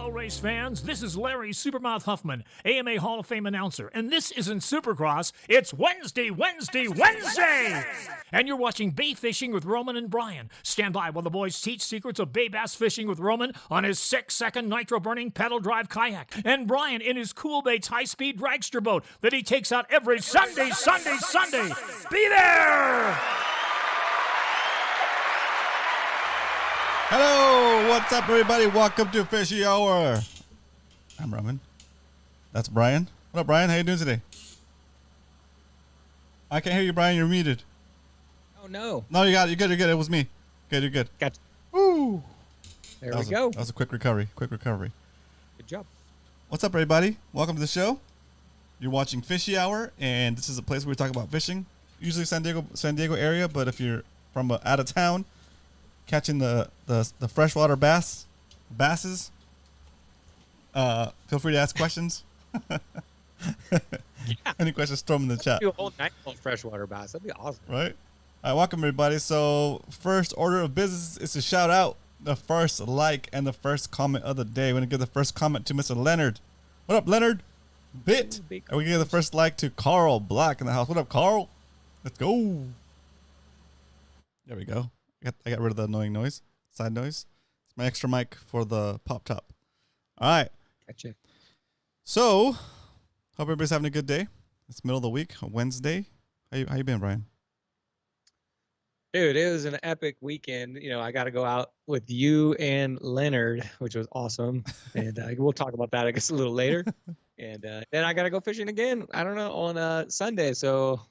Hello, race fans. This is Larry Supermouth Huffman, AMA Hall of Fame announcer, and this isn't Supercross. It's Wednesday! And you're watching Bay Fishing with Roman and Brian. Stand by while the boys teach secrets of bay bass fishing with Roman on his 6-second nitro-burning pedal drive kayak, and Brian in his Cool Baits high-speed dragster boat that he takes out every Sunday! Be there! Hello, what's up, everybody? Welcome to Fishy Hour. I'm Roman. That's Brian. What up, Brian? How you doing today? I can't hear you, Brian. You're muted. Oh no! No, you got it. You're good. You're good. It was me. Good. You're good. Gotcha. Woo! There we go. That was a quick recovery. Good job. What's up, everybody? Welcome to the show. You're watching Fishy Hour, and this is a place where we talk about fishing. Usually San Diego area, but if you're from out of town, catching the freshwater basses, feel free to ask questions. Any questions, throw them in the chat. Do a whole night on freshwater bass. That'd be awesome. Right? All right, welcome, everybody. So first order of business is to shout out the first like and the first comment of the day. We're going to give the first comment to Mr. Leonard. What up, Leonard? Bit. And we're going to give the first like to Carl Black in the house. What up, Carl? Let's go. There we go. I got rid of the annoying noise, side noise. It's my extra mic for the pop top. All right. Gotcha. So, hope everybody's having a good day. It's middle of the week, a Wednesday. How you been, Brian? Dude, it was an epic weekend. You know, I got to go out with you and Leonard, which was awesome. And we'll talk about that, I guess, a little later. And then I got to go fishing again, I don't know, on Sunday. So...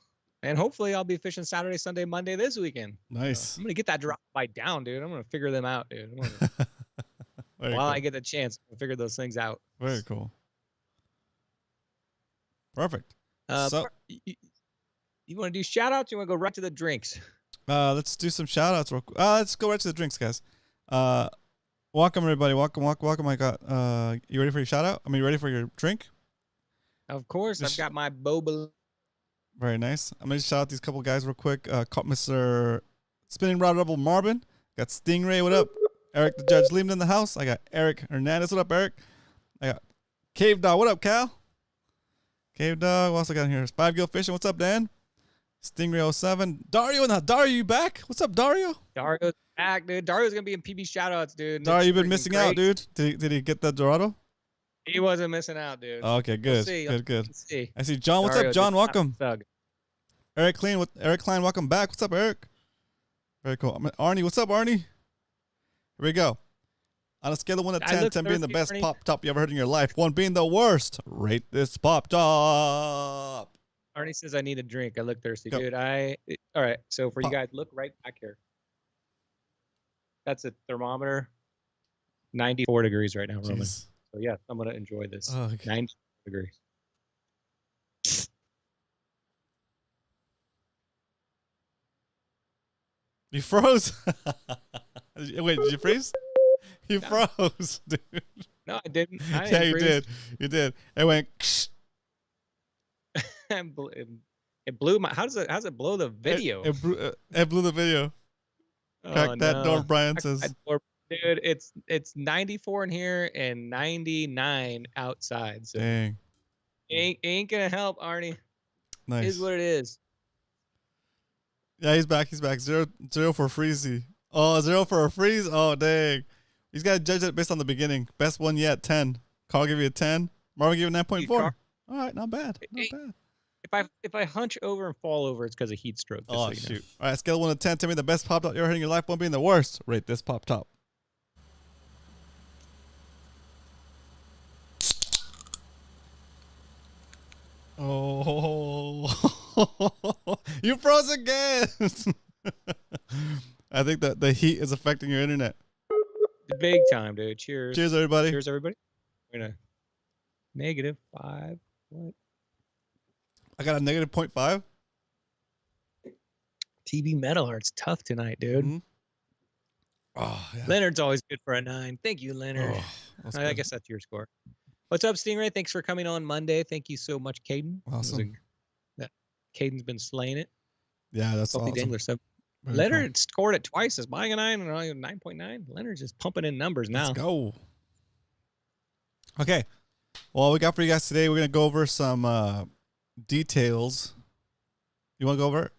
And hopefully I'll be fishing Saturday, Sunday, Monday this weekend. Nice. I'm going to get that drop bite down, dude. I'm going to figure them out, dude. While I get the chance to figure those things out. Very cool. Perfect. So, you want to do shout outs? You want to go right to the drinks? Let's do some shout outs. Let's go right to the drinks, guys. Welcome, everybody. Welcome. I got, you ready for your shout out? You ready for your drink? Of course. I've got my boba. Very nice. I'm going to shout out these couple guys real quick. Mr. Spinning Rod Rebel Marvin. Got Stingray. What up? Eric the Judge Lehman in the house. I got Eric Hernandez. What up, Eric? I got Cave Dog. What up, Cal? Cave Dog. What else I got in here? 5 Gill Fishing. What's up, Dan? Stingray 07. Dario in the house. Dario, you back? What's up, Dario? Dario's back, dude. Dario's going to be in PB shout outs, dude. Dario, you've been missing out, dude. Did he get that Dorado? He wasn't missing out, dude. Okay, good. We'll Good. See. I see John. What's up, John? Welcome. Eric Klein, welcome back. What's up, Eric? Very cool. Arnie, what's up, Arnie? Here we go. On a scale of 1 to 10, 10 being the best Arnie. pop top you ever heard in your life, 1 being the worst, rate this pop top. Arnie says I need a drink. I look thirsty, Go. dude. All right. So for you guys, look right back here. That's a thermometer. 94 degrees right now, Roman. Jeez. So yeah, I'm gonna enjoy this. Oh, okay. 90 degrees. You froze. Wait, did you freeze? You froze, dude. No, I didn't. I Yeah, didn't you freeze. did. You did. It went. It blew my. How's it blow the video? It blew the video. Crack that door, Brian says. Dude, it's 94 in here and 99 outside. So Dang. it ain't gonna help, Arnie. Nice. It is what it is. Yeah, he's back. 0 for freezy. Oh, 0 for a freeze. Oh, dang. He's got to judge it based on the beginning. Best one yet, 10. Carl give you a 10. Marvin give you a 9.4. All right, not bad. Not bad. If I hunch over and fall over, it's because of heat stroke. Oh, so shoot. All right, scale 1 to 10. Tell me the best pop top you ever heard in your life. 1 being the worst. Rate this pop top. Oh, you froze again. I think that the heat is affecting your internet. Big time, dude. Cheers. Cheers, everybody. Cheers, everybody. We're gonna -5. What? I got a -0.5. TB Metal Heart's tough tonight, dude. Mm-hmm. Oh, yeah. Leonard's always good for a 9. Thank you, Leonard. Oh, I guess that's your score. What's up, Stingray? Thanks for coming on Monday. Thank you so much, Caden. Awesome. Caden's been slaying it. Yeah, that's Salty awesome. Dangler. So Very Leonard scored it twice as buying a 9 and 9.9. Leonard's just pumping in numbers now. Let's go. Okay. Well, we got for you guys today, we're going to go over some details. You want to go over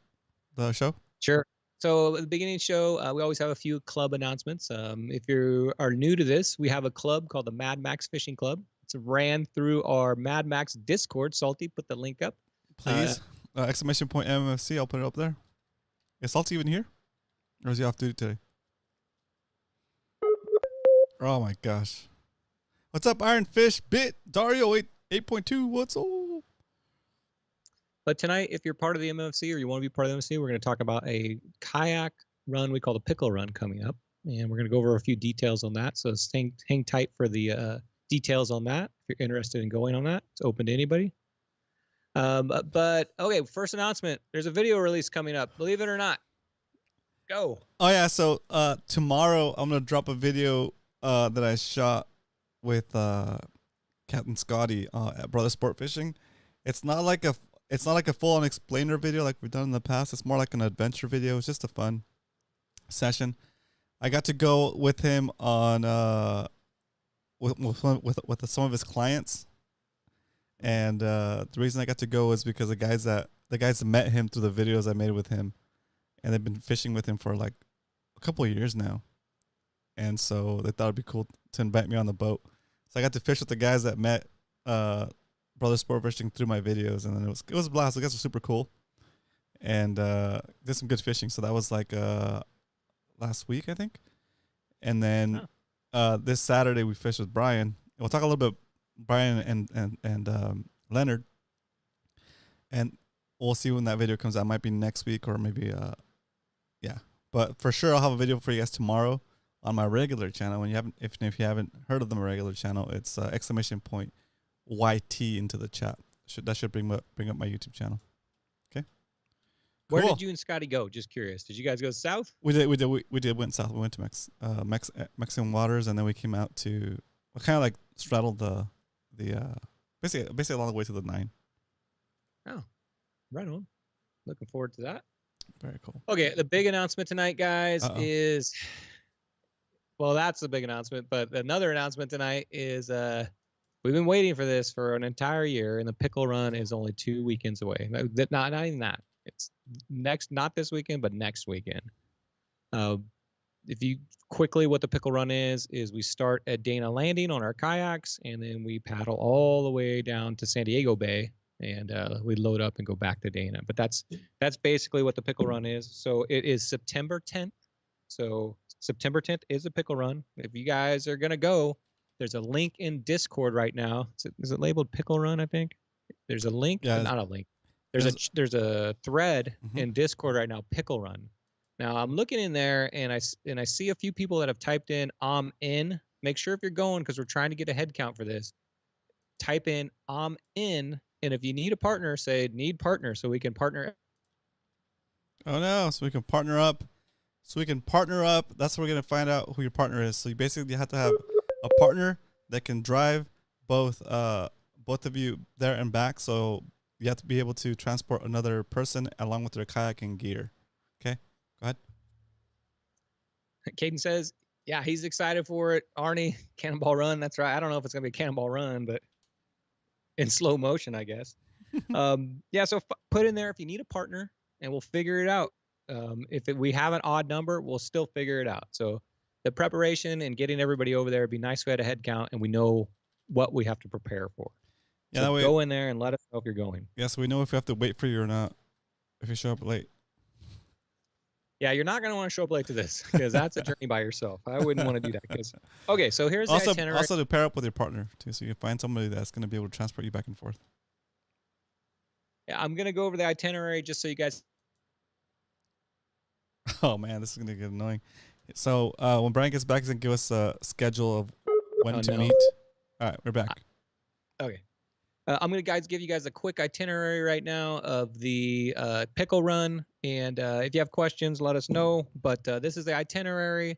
the show? Sure. So at the beginning of the show, we always have a few club announcements. If you are new to this, we have a club called the Mad Max Fishing Club. It's ran through our Mad Max Discord. Salty, put the link up. Please. Exclamation point MMFC. I'll put it up there. Is Salty even here? Or is he off duty today? Oh my gosh. What's up, Ironfish? Bit Dario 8.2. What's up? But tonight, if you're part of the MMFC or you want to be part of the MMFC, we're going to talk about a kayak run we call the Pickle Run coming up. And we're going to go over a few details on that. So hang tight for the details on that. If you're interested in going on that, it's open to anybody. But okay, first announcement. There's a video release coming up. Believe it or not. Go. Oh, yeah. So tomorrow, I'm going to drop a video that I shot with Captain Scotty at Brother Sport Fishing. It's not like a full-on explainer video like we've done in the past. It's more like an adventure video. It's just a fun session. I got to go with him on with some of his clients, and the reason I got to go is because the guys that met him through the videos I made with him, and they've been fishing with him for like a couple of years now, and so they thought it'd be cool to invite me on the boat. So I got to fish with the guys that met Brother Sport Fishing through my videos, and then it was a blast. The guys were super cool, and did some good fishing. So that was like last week, I think. And then this Saturday we fished with Brian. We'll talk a little bit Brian and Leonard, and we'll see when that video comes out. It might be next week or maybe yeah. But for sure I'll have a video for you guys tomorrow on my regular channel. When if you haven't heard of my regular channel, it's exclamation point YT into the chat. That should bring up my YouTube channel. Okay. Where Cool. did you and Scotty go? Just curious. Did you guys go south? We went south. We went to Mexican waters, and then we came out to kind of like straddled the basically along the way to the 9. Oh, right on. Looking forward to that. Very cool. Okay, the big announcement tonight, guys, is well, that's the big announcement. But another announcement tonight is we've been waiting for this for an entire year, and the Pickle Run is only 2 weekends away. Not even that. It's not this weekend, but next weekend. If you quickly, what the Pickle Run is we start at Dana Landing on our kayaks, and then we paddle all the way down to San Diego Bay, and we load up and go back to Dana. But that's basically what the Pickle Run is. So it is September 10th. So September 10th is a Pickle Run. If you guys are gonna go, there's a link in Discord right now. Is it labeled Pickle Run? I think there's a link. Yeah, not a link. There's a thread in Discord right now. Pickle Run. Now I'm looking in there, and I see a few people that have typed in "I'm in." Make sure if you're going, because we're trying to get a head count for this. Type in "I'm in," and if you need a partner, say "need partner," so we can partner. Oh no! So we can partner up. That's where we're gonna find out who your partner is. So you basically have to have a partner that can drive both of you there and back. So you have to be able to transport another person along with their kayak and gear. Okay, go ahead. Caden says, yeah, he's excited for it. Arnie, Cannonball Run. That's right. I don't know if it's going to be a Cannonball Run, but in slow motion, I guess. Yeah, so put in there if you need a partner, and we'll figure it out. If we have an odd number, we'll still figure it out. So the preparation and getting everybody over there would be nice. We had a head count, and we know what we have to prepare for. Yeah, so that way, go in there and let us know if you're going. Yeah, so we know if we have to wait for you or not. If you show up late. Yeah, you're not going to want to show up late to this, because that's a journey by yourself. I wouldn't want to do that. Okay, so here's the itinerary. Also to pair up with your partner too, so you can find somebody that's going to be able to transport you back and forth. Yeah, I'm going to go over the itinerary just so you guys. Oh man, this is going to get annoying. So when Brian gets back, he's going to give us a schedule of when to meet. All right, we're back. Okay. I'm going to give you guys a quick itinerary right now of the Pickle Run. And if you have questions, let us know. But this is the itinerary.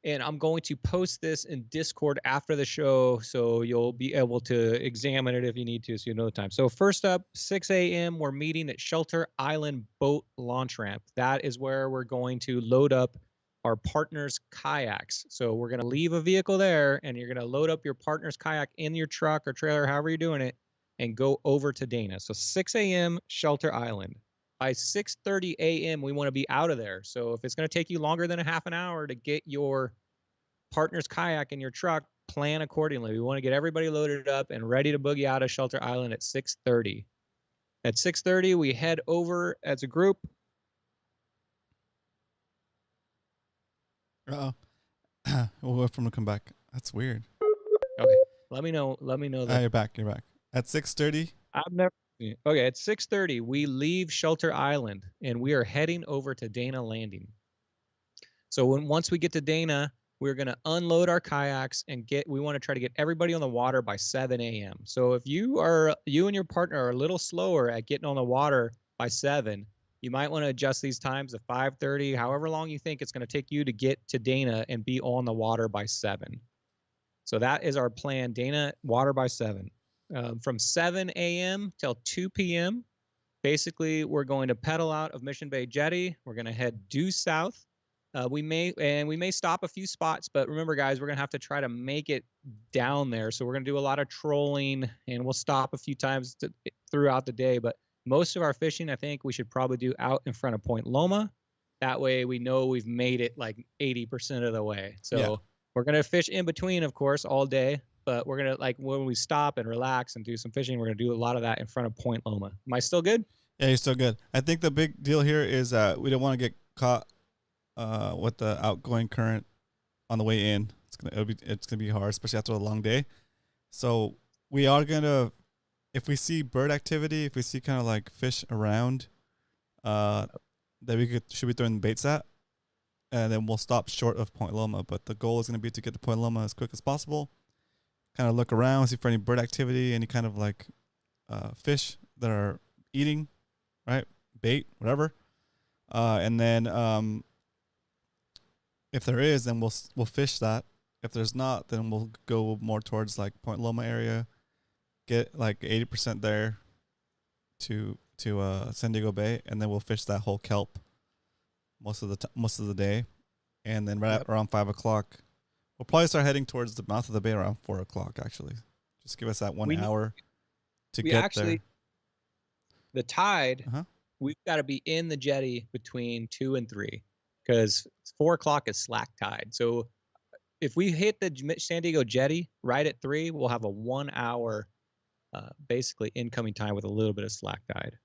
And I'm going to post this in Discord after the show, so you'll be able to examine it if you need to, so you know the time. So first up, 6 a.m., we're meeting at Shelter Island Boat Launch Ramp. That is where we're going to load up our partners' kayaks. So we're going to leave a vehicle there, and you're going to load up your partner's kayak in your truck or trailer, however you're doing it, and go over to Dana. So 6 a.m. Shelter Island. By 6:30 a.m. we want to be out of there. So if it's going to take you longer than a half an hour to get your partner's kayak in your truck, plan accordingly. We want to get everybody loaded up and ready to boogie out of Shelter Island at 6:30. At 6:30, we head over as a group. We'll wait for him to come back. That's weird. Okay, let me know. Let me know that. You're back. You're back. At 6:30. I've never. Okay, at 6:30, we leave Shelter Island and we are heading over to Dana Landing. So once we get to Dana, we're going to unload our kayaks and we want to try to get everybody on the water by 7 a.m. So if you and your partner are a little slower at getting on the water by 7, you might want to adjust these times to 5:30, however long you think it's going to take you to get to Dana and be on the water by 7. So that is our plan. Dana, water by 7. From 7 a.m. till 2 p.m., basically we're going to pedal out of Mission Bay Jetty. We're going to head due south. We may stop a few spots, but remember, guys, we're going to have to try to make it down there. So we're going to do a lot of trolling, and we'll stop a few times throughout the day. But most of our fishing, I think we should probably do out in front of Point Loma. That way we know we've made it like 80% of the way. So we're going to fish in between, of course, all day. But we're going to, like, when we stop and relax and do some fishing, we're going to do a lot of that in front of Point Loma. Am I still good? Yeah, you're still good. I think the big deal here is we don't want to get caught with the outgoing current on the way in. It's gonna be hard, especially after a long day. So we are gonna, if we see bird activity, if we see kind of like fish around, that should be throwing baits at, and then we'll stop short of Point Loma. But the goal is gonna be to get to Point Loma as quick as possible. Kind of look around, see for any bird activity, any kind of like fish that are eating, right? Bait, whatever. And then if there is, then we'll fish that. If there's not, then we'll go more towards like Point Loma area, get like 80% there to San Diego Bay, and then we'll fish that whole kelp most of the day, and then around 5 o'clock. We'll probably start heading towards the mouth of the bay around 4 o'clock, actually. Just give us that 1 hour to get there. The tide, we've got to be in the jetty between 2 and 3 because 4 o'clock is slack tide. So if we hit the San Diego jetty right at 3, we'll have a 1 hour basically incoming time with a little bit of slack tide.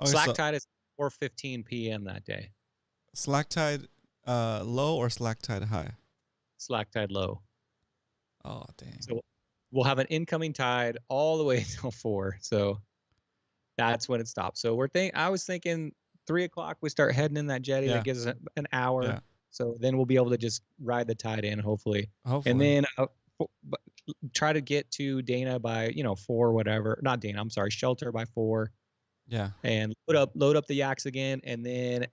Okay, slack tide is 4:15 p.m. that day. Slack tide low or slack tide high? Slack tide low. Oh, dang. So we'll have an incoming tide all the way until 4. So that's when it stops. So I was thinking 3 o'clock we start heading in that jetty. That gives us an hour. Yeah. So then we'll be able to just ride the tide in, hopefully. And then try to get to Dana by 4, whatever. Not Dana. I'm sorry, Shelter by 4. Yeah. And load up the yaks again, and then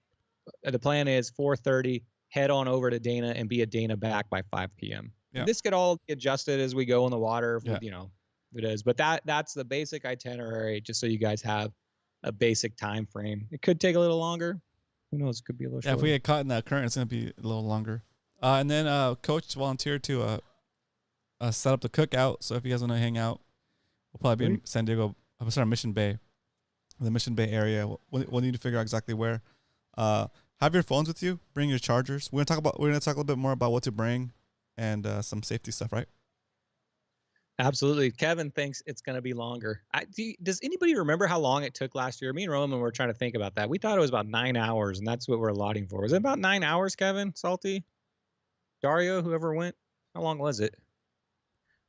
the plan is 4:30. Head on over to Dana and be at Dana back by 5 p.m. Yeah. This could all be adjusted as we go in the water, if it is. But that's the basic itinerary, just so you guys have a basic time frame. It could take a little longer. Who knows? It could be a little shorter. If we get caught in that current, it's going to be a little longer. And then Coach volunteered to set up the cookout. So if you guys want to hang out, we'll probably be in San Diego. I'm sorry, Mission Bay. The Mission Bay area. We'll need to figure out exactly where. Have your phones with you. Bring your chargers. We're gonna talk a little bit more about what to bring and some safety stuff, right? Absolutely. Kevin thinks it's gonna be longer. Does anybody remember how long it took last year? Me and Roman were trying to think about that. We thought it was about 9 hours, and that's what we're allotting for. Was it about 9 hours, Kevin? Salty? Dario, whoever went? How long was it?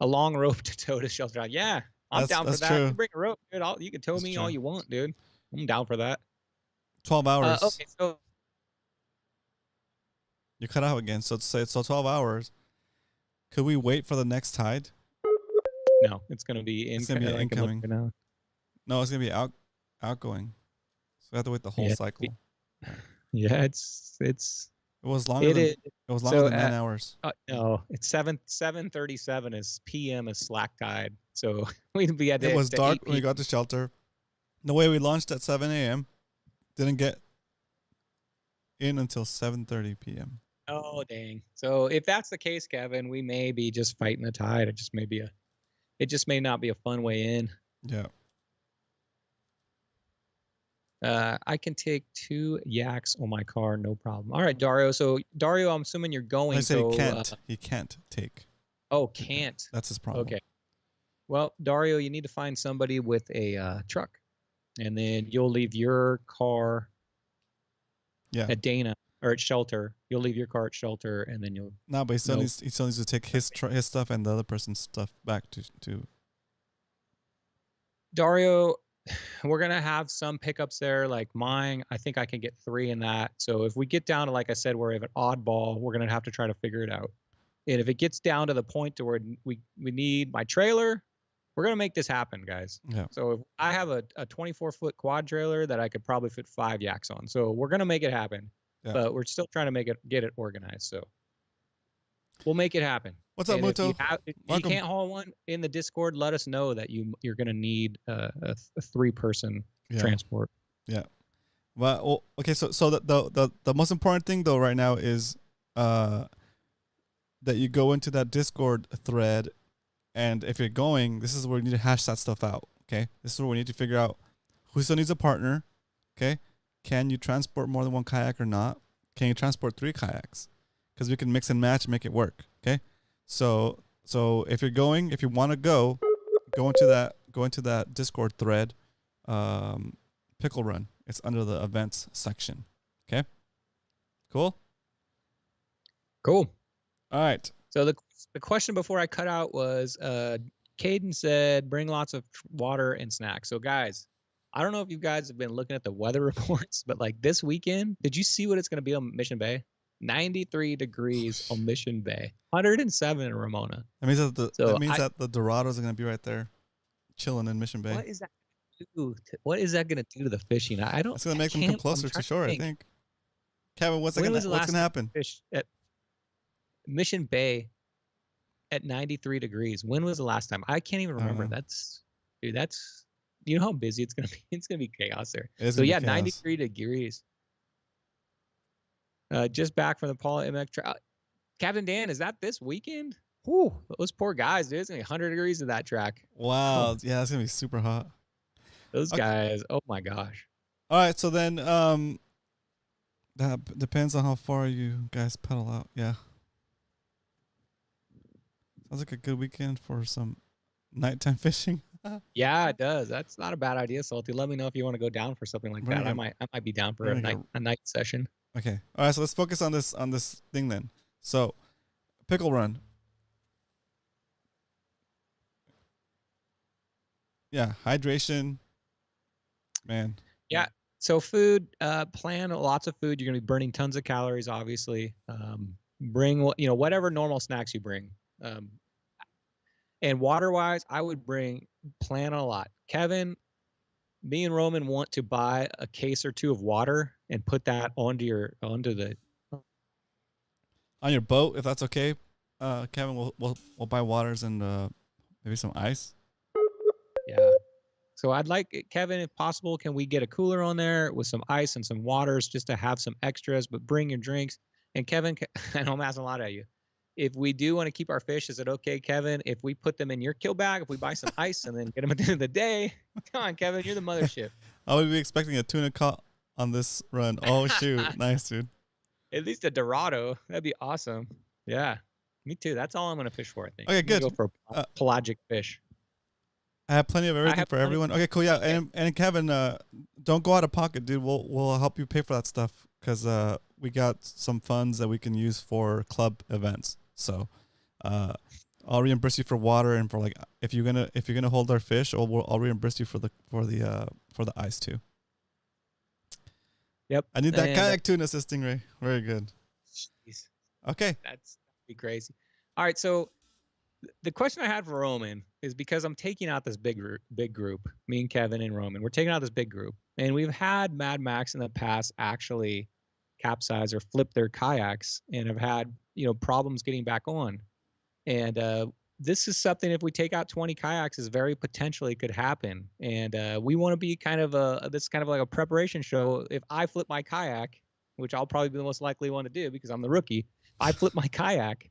A long rope to tow to Shelter Island. Yeah, I'm down for that. True. You bring a rope, dude. You can tow me all you want, dude. I'm down for that. 12 hours. Okay, so you cut out again. So 12 hours. Could we wait for the next tide? No, it's gonna be incoming. No, it's gonna be outgoing. So we have to wait the whole cycle. Yeah, it was longer. It was longer than 9 hours. No, it's 7:37 is p.m. is slack tide. So we'd be at it was dark when we got to Shelter. The way we launched at 7 a.m. didn't get in until 7:30 p.m. Oh dang! So if that's the case, Kevin, we may be just fighting the tide. It just may not be a fun way in. Yeah. I can take 2 yaks on my car, no problem. All right, Dario. So Dario, I'm assuming you're going. I said so he can't. He can't take. oh, can't. That's his problem. Okay. Well, Dario, you need to find somebody with a truck, and then you'll leave your car. Yeah. At Dana or at shelter. You'll leave your car at shelter, and then you'll. No, but he still needs to take his stuff and the other person's stuff back to. Dario, we're gonna have some pickups there, like mine. I think I can get 3 in that. So if we get down to, like I said, where we have an oddball, we're gonna have to try to figure it out. And if it gets down to the point to where we need my trailer, we're gonna make this happen, guys. Yeah. So if I have a 24-foot quad trailer that I could probably fit 5 yaks on. So we're gonna make it happen. Yeah. But we're still trying to get it organized. So we'll make it happen. What's up, Muto? If you can't haul one in the Discord, let us know that you're gonna need a 3-person transport. Yeah. Well, okay. So the most important thing though right now is that you go into that Discord thread. And if you're going, this is where we need to hash that stuff out, okay? This is where we need to figure out who still needs a partner, okay? Can you transport more than 1 kayak or not? Can you transport 3 kayaks? Because we can mix and match and make it work, okay? So if you're going, if you want to go into that Discord thread, Pickle Run. It's under the events section, okay? Cool? Cool. All right. So the question before I cut out was, Caden said, bring lots of water and snacks. So guys, I don't know if you guys have been looking at the weather reports, but like this weekend, did you see what it's going to be on Mission Bay? 93 degrees on Mission Bay, 107 in Ramona. That means that the Dorados are going to be right there, chilling in Mission Bay. What is that? What is that going to do to the fishing? I don't. It's going to make them come closer to shore, I think. Kevin, what's going to happen? Fish at Mission Bay at 93 degrees. When was the last time? I can't even remember. That's you know how busy it's gonna be. It's gonna be chaos there. So yeah, 93 degrees. Just back from the Paula MX track. Captain Dan, is that this weekend? Whew, those poor guys, dude. It's gonna be 100 degrees in that track. Wow. Yeah, it's gonna be super hot. Those guys. Oh my gosh. All right, so then that depends on how far you guys pedal out. Yeah. Sounds like a good weekend for some nighttime fishing. Yeah, it does. That's not a bad idea, Salty. Let me know if you want to go down for something like that. I might be down for a night session. Okay. All right, so let's focus on this thing then. So, Pickle Run. Yeah, hydration. Man. Yeah. So food, plan lots of food. You're gonna be burning tons of calories, obviously. Bring whatever normal snacks you bring. And water-wise, I would plan a lot. Kevin, me and Roman want to buy a case or 2 of water and put that on your boat, if that's okay. Kevin, we'll buy waters and maybe some ice. Yeah. So I'd like, Kevin, if possible, can we get a cooler on there with some ice and some waters just to have some extras, but bring your drinks. And Kevin, I know I'm asking a lot at you. If we do want to keep our fish, is it okay, Kevin, if we put them in your kill bag, if we buy some ice and then get them at the end of the day? Come on, Kevin, you're the mothership. I would be expecting a tuna caught on this run. Oh, shoot. Nice, dude. At least a Dorado. That'd be awesome. Yeah, me too. That's all I'm going to fish for, I think. Okay, good. Go for pelagic fish. I have plenty of everything for everyone. Okay, cool. Yeah, and Kevin, don't go out of pocket, dude. We'll help you pay for that stuff because we got some funds that we can use for club events. So, I'll reimburse you for water and for like if you're gonna hold our fish, I'll reimburse you for the ice too. Yep. I need that kayak tuna assisting, Ray. Very good. Jeez. Okay. That'd be crazy. All right, so the question I had for Roman is because I'm taking out this big group, me and Kevin and Roman. We're taking out this big group, and we've had Mad Max in the past actually capsize or flip their kayaks and have had problems getting back on. And this is something, if we take out 20 kayaks, is very potentially could happen. And we want to be kind of like a preparation show. If I flip my kayak which I'll probably be the most likely one to do because I'm the rookie, I flip my kayak.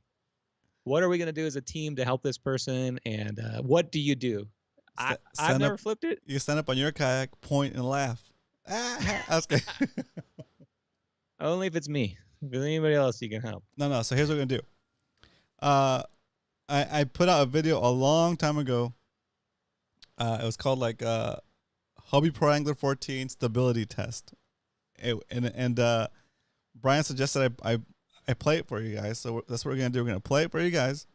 What are we going to do as a team to help this person? And what do you do? I've never flipped it. You stand up on your kayak, point, and laugh. That's good. Only if it's me. If there's anybody else, you can help. No. So here's what we're going to do. I put out a video a long time ago. It was called like Hobby Pro Angler 14 Stability Test. And Brian suggested I play it for you guys. So that's what we're going to do. We're going to play it for you guys.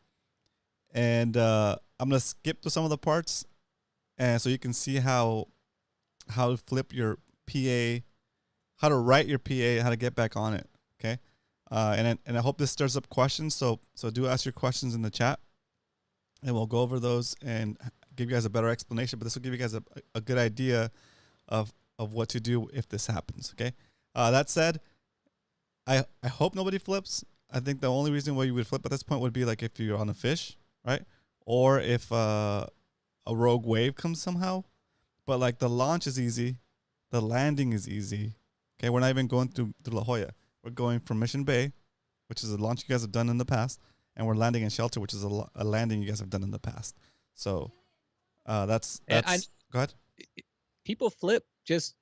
And I'm going to skip to some of the parts. And so you can see how to flip your PA, how to write your PA, how to get back on it. Okay. And I hope this stirs up questions. So do ask your questions in the chat. And we'll go over those and give you guys a better explanation. But this will give you guys a good idea of what to do if this happens. Okay. That said, I hope nobody flips. I think the only reason why you would flip at this point would be like if you're on a fish, right? Or if a rogue wave comes somehow. But like the launch is easy. The landing is easy. Okay, we're not even going through La Jolla. We're going from Mission Bay, which is a launch you guys have done in the past. And we're landing in Shelter, which is a landing you guys have done in the past. So that's go ahead. People flip just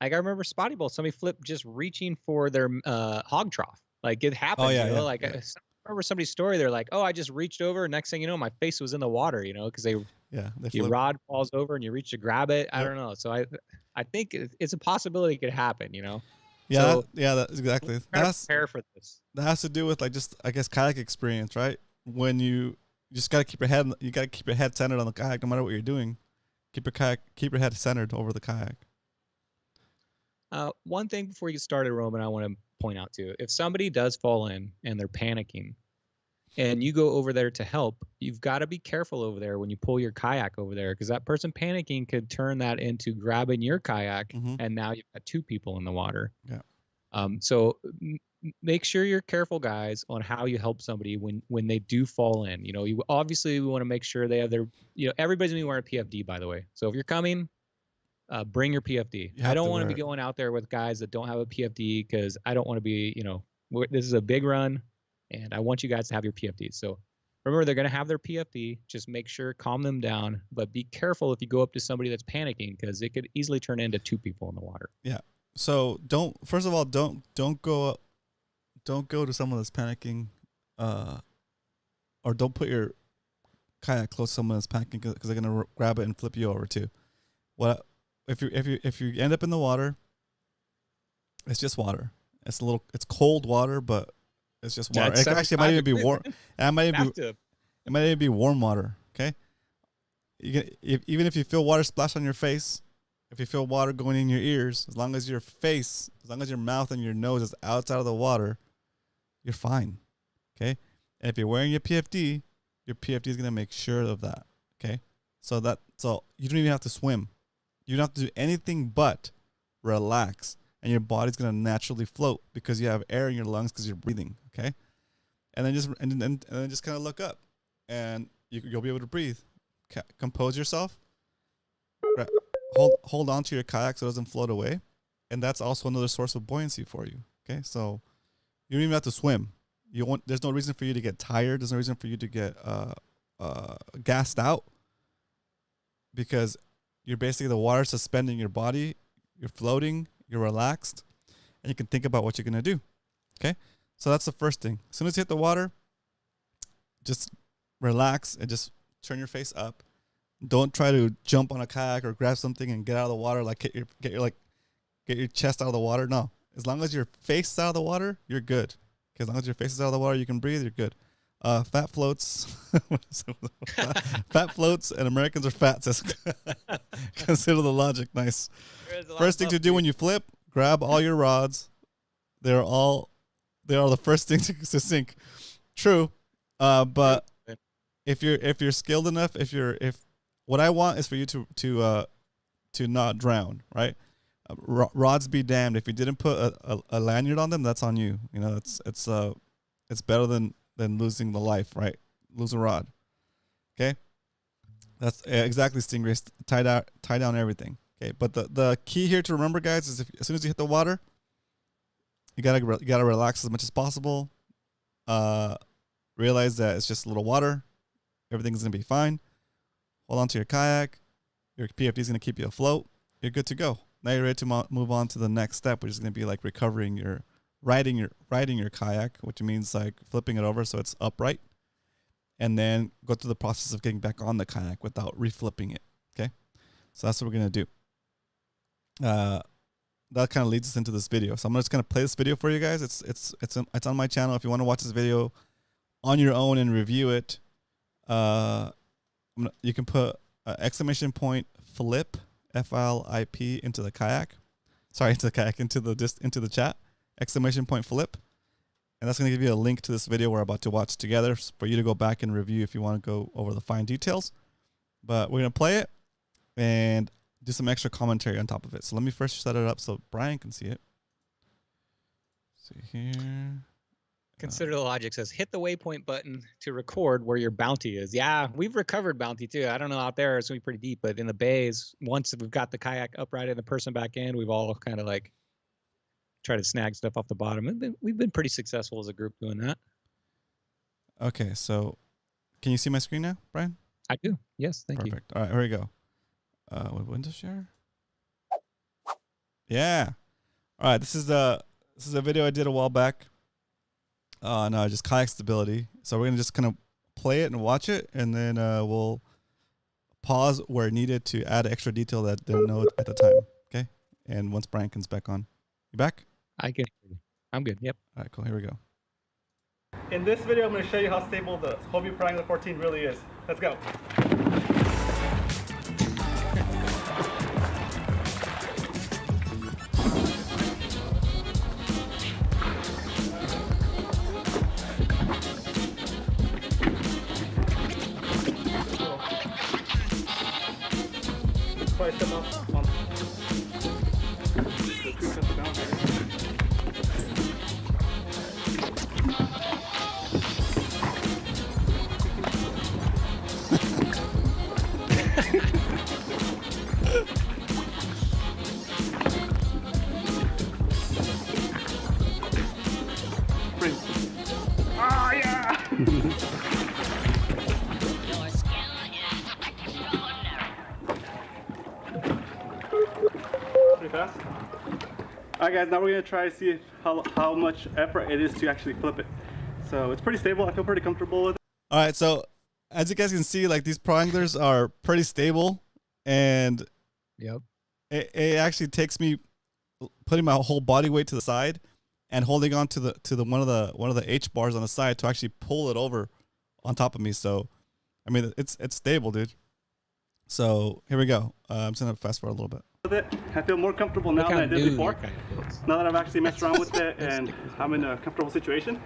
like I remember Spotty Bowl. Somebody flipped just reaching for their hog trough. Like it happens. I remember somebody's story. They're like, "Oh, I just reached over. Next thing you know, my face was in the water." You know, because your rod falls over and you reach to grab it. I don't know. So I think it's a possibility it could happen. You know. Yeah, that's exactly. Prepare for this. That has to do with like just I guess kayak experience, right? When you just gotta keep your head centered on the kayak, no matter what you're doing. Keep your head centered over the kayak. One thing before you get started, Roman, I want to point out too. If somebody does fall in and they're panicking, and you go over there to help, you've got to be careful over there when you pull your kayak over there, because that person panicking could turn that into grabbing your kayak, and now you've got two people in the water. Yeah. So make sure you're careful, guys, on how you help somebody when they do fall in. You know, you obviously we want to make sure they have their. You know, everybody's gonna be wearing a PFD, by the way. So if you're coming, bring your PFD. I don't want to be going out there with guys that don't have a PFD because I don't want to be. You know, this is a big run. And I want you guys to have your PFDs. So remember, they're going to have their PFD. Just make sure, calm them down. But be careful if you go up to somebody that's panicking, because it could easily turn into two people in the water. Yeah. So don't go to someone that's panicking, or don't put your kayak close to someone that's panicking because they're going to grab it and flip you over too. What if you end up in the water? It's just water. It's cold water, but it's just water. It might even be warm. It might even be warm water. Okay. Even if you feel water splash on your face, if you feel water going in your ears, as long as your mouth and your nose is outside of the water, you're fine. Okay. And if you're wearing your PFD is gonna make sure of that. Okay. So you don't even have to swim. You don't have to do anything but relax. And your body's gonna naturally float because you have air in your lungs because you're breathing. Okay, and then just kind of look up, and you'll be able to breathe. Compose yourself. Hold on to your kayak so it doesn't float away, and that's also another source of buoyancy for you. Okay, so you don't even have to swim. There's no reason for you to get tired. There's no reason for you to get gassed out, because you're basically the water suspending your body. You're floating. You're relaxed, and you can think about what you're going to do. Okay? So that's the first thing. As soon as you hit the water, just relax and just turn your face up. Don't try to jump on a kayak or grab something and get out of the water, like get your chest out of the water. No. As long as your face is out of the water, you're good. Okay? As long as your face is out of the water, you can breathe, you're good. Fat floats. Fat floats and Americans are fat. Consider the logic. Nice. First thing to do when you flip, grab all your rods. They are the first thing to sink. True. But if you're skilled enough, if what I want is for you to not drown, right? Rods be damned. If you didn't put a lanyard on them, that's on you. You know, it's better than losing the life, right? Lose a rod. Okay? That's exactly, Stingray. Tie down everything. Okay, but the key here to remember, guys, is as soon as you hit the water, you gotta relax as much as possible. Realize that it's just a little water. Everything's gonna be fine. Hold on to your kayak. Your PFD is gonna keep you afloat. You're good to go. Now you're ready to move on to the next step, which is gonna be like riding your kayak, which means like flipping it over so it's upright, and then go through the process of getting back on the kayak without reflipping it. Okay, so that's what we're gonna do. That kind of leads us into this video. So I'm just gonna play this video for you guys. It's on my channel. If you want to watch this video on your own and review it, you can put exclamation point flip FLIP into the kayak. Sorry, into the chat. Exclamation point flip, and that's gonna give you a link to this video we're about to watch together for you to go back and review if you want to go over the fine details. But we're gonna play it and do some extra commentary on top of it. So let me first set it up so Brian can see it. See here. Consider the logic says hit the waypoint button to record where your bounty is. Yeah, we've recovered bounty too. I don't know out there, it's gonna be pretty deep, but in the bays, once we've got the kayak upright and the person back in, we've all kind of like try to snag stuff off the bottom. We've been pretty successful as a group doing that. Okay, so can you see my screen now, Brian? I do. Yes, thank you. Perfect. All right, here we go. With window share. Yeah. All right, this is a video I did a while back. No, just Kayak Stability. So we're gonna just kind of play it and watch it, and then we'll pause where needed to add extra detail that didn't know at the time. Okay. And once Brian comes back on, you back? I'm good. Yep. All right, cool. Here we go. In this video, I'm going to show you how stable the Hobie Pro Angler 14 really is. Let's go. Probably step up on Oh yeah! Pretty fast. Alright guys, now we're going to try to see how much effort it is to actually flip it. So it's pretty stable. I feel pretty comfortable with it. Alright, so as you guys can see, like these pro anglers are pretty stable, and Yep. it actually takes me putting my whole body weight to the side and holding on to the one of the H bars on the side to actually pull it over on top of me. So I mean it's stable, dude. So here we go. I'm just gonna fast forward a little bit. With it, I feel more comfortable now than I did before. Now that I've actually messed around with it and I'm in a comfortable situation.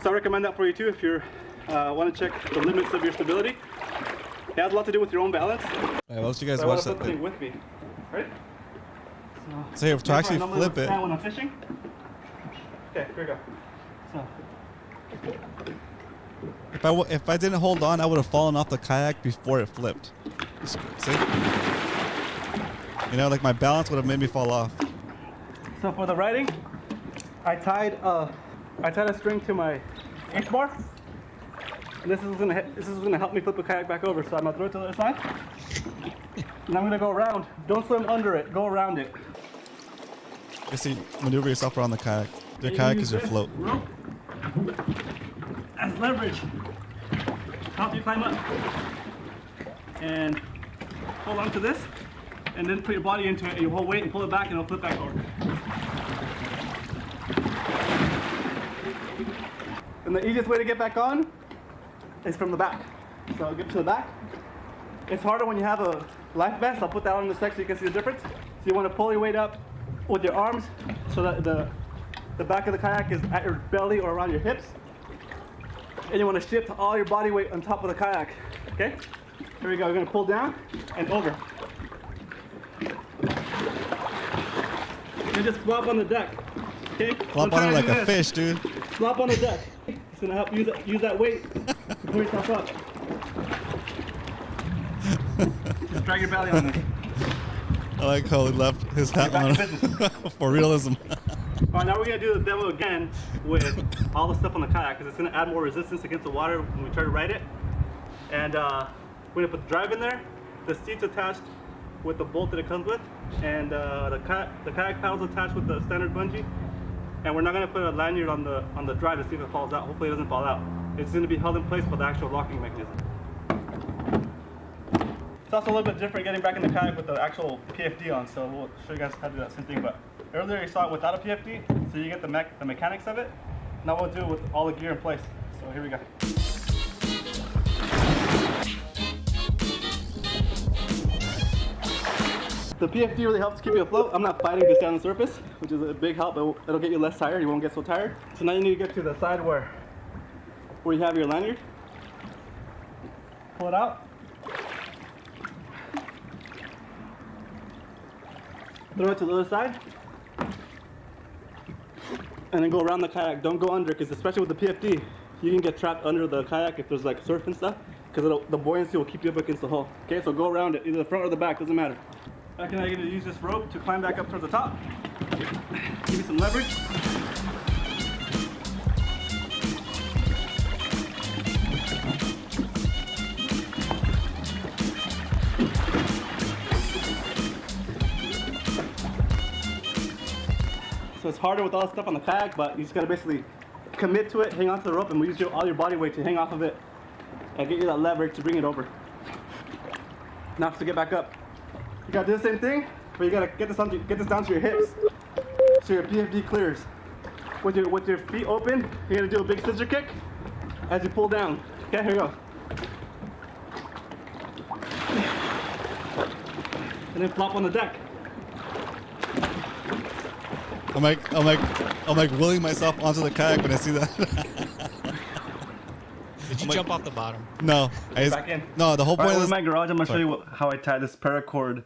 So I recommend that for you too if you want to check the limits of your stability. It has a lot to do with your own balance. All right, well, let you guys So watch I that want to put the thing. thing with me. Right? So here, to actually flip it. When I'm fishing. Okay, here we go. So. If I didn't hold on, I would have fallen off the kayak before it flipped. See? You know, like my balance would have made me fall off. So for the riding, I tied a string to my H bar. And this is gonna help me flip the kayak back over. So I'm gonna throw it to the other side. And I'm gonna go around. Don't swim under it. Go around it. Just see, maneuver yourself around the kayak. Your kayak is your float. Rope as leverage. Help you climb up. And hold on to this. And then put your body into it, and you hold weight and pull it back, and it'll flip back over. And the easiest way to get back on is from the back. So I'll get to the back. It's harder when you have a life vest. I'll put that on in a sec so you can see the difference. So you want to pull your weight up with your arms so that the back of the kayak is at your belly or around your hips. And you want to shift all your body weight on top of the kayak. Okay? Here we go. We're going to pull down and over. And just flop on the deck. Okay? Flop on it like a fish, dude. Flop on the deck. It's gonna help use that weight to pull yourself up. Just drag your belly on there. I like how he left his hat on for realism. Alright, now we're gonna do the demo again with all the stuff on the kayak because it's gonna add more resistance against the water when we try to ride it. And we're gonna put the drive in there, the seat's attached with the bolt that it comes with, and the kayak paddle's attached with the standard bungee. And we're not gonna put a lanyard on the drive to see if it falls out. Hopefully it doesn't fall out. It's gonna be held in place by the actual locking mechanism. It's also a little bit different getting back in the kayak with the actual PFD on, so we'll show you guys how to do that same thing. But earlier you saw it without a PFD, so you get the mechanics of it. Now we'll do it with all the gear in place. So here we go. The PFD really helps keep you afloat. I'm not fighting to stay on the surface, which is a big help, but it'll get you less tired. You won't get so tired. So now you need to get to the side where you have your lanyard. Pull it out. Throw it to the other side. And then go around the kayak. Don't go under, because especially with the PFD, you can get trapped under the kayak if there's like surf and stuff, because the buoyancy will keep you up against the hull. Okay, so go around it, either the front or the back, doesn't matter. Back now you're going to use this rope to climb back up towards the top. Give me some leverage. So it's harder with all the stuff on the kayak, but you just gotta basically commit to it, hang on to the rope, and use all your body weight to hang off of it and get you that leverage to bring it over. Now to get back up, you gotta do the same thing, but you gotta get this down to your hips so your PFD clears. With your feet open, you're gonna do a big scissor kick as you pull down. Okay, here we go. And then flop on the deck. I'm like willing myself onto the kayak when I see that. Did you jump off the bottom? No, Back in. No, the whole point Right, of in this. my garage, I'm gonna show you how I tie this paracord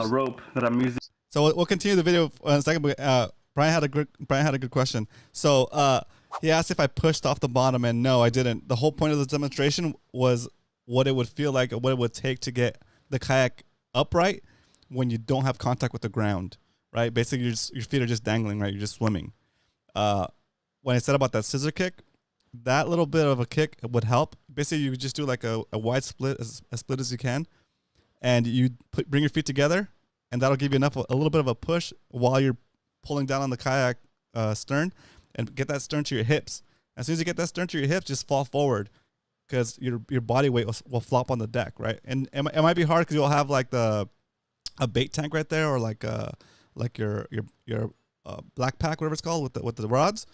rope that I'm using. So we'll continue the video in a second. But Brian had a good question. So he asked if I pushed off the bottom, and no, I didn't. The whole point of this demonstration was what it would feel like, or what it would take to get the kayak upright when you don't have contact with the ground. Right, basically your feet are just dangling. Right, you're just swimming. When I said about that scissor kick, that little bit of a kick would help. Basically, you just do like a wide split, as split as you can, and you bring your feet together, and that'll give you a little bit of a push while you're pulling down on the kayak stern, and get that stern to your hips. As soon as you get that stern to your hips, just fall forward, because your body weight will flop on the deck. Right, and it might be hard because you'll have like a bait tank right there, or like your black pack, whatever it's called, with the rods.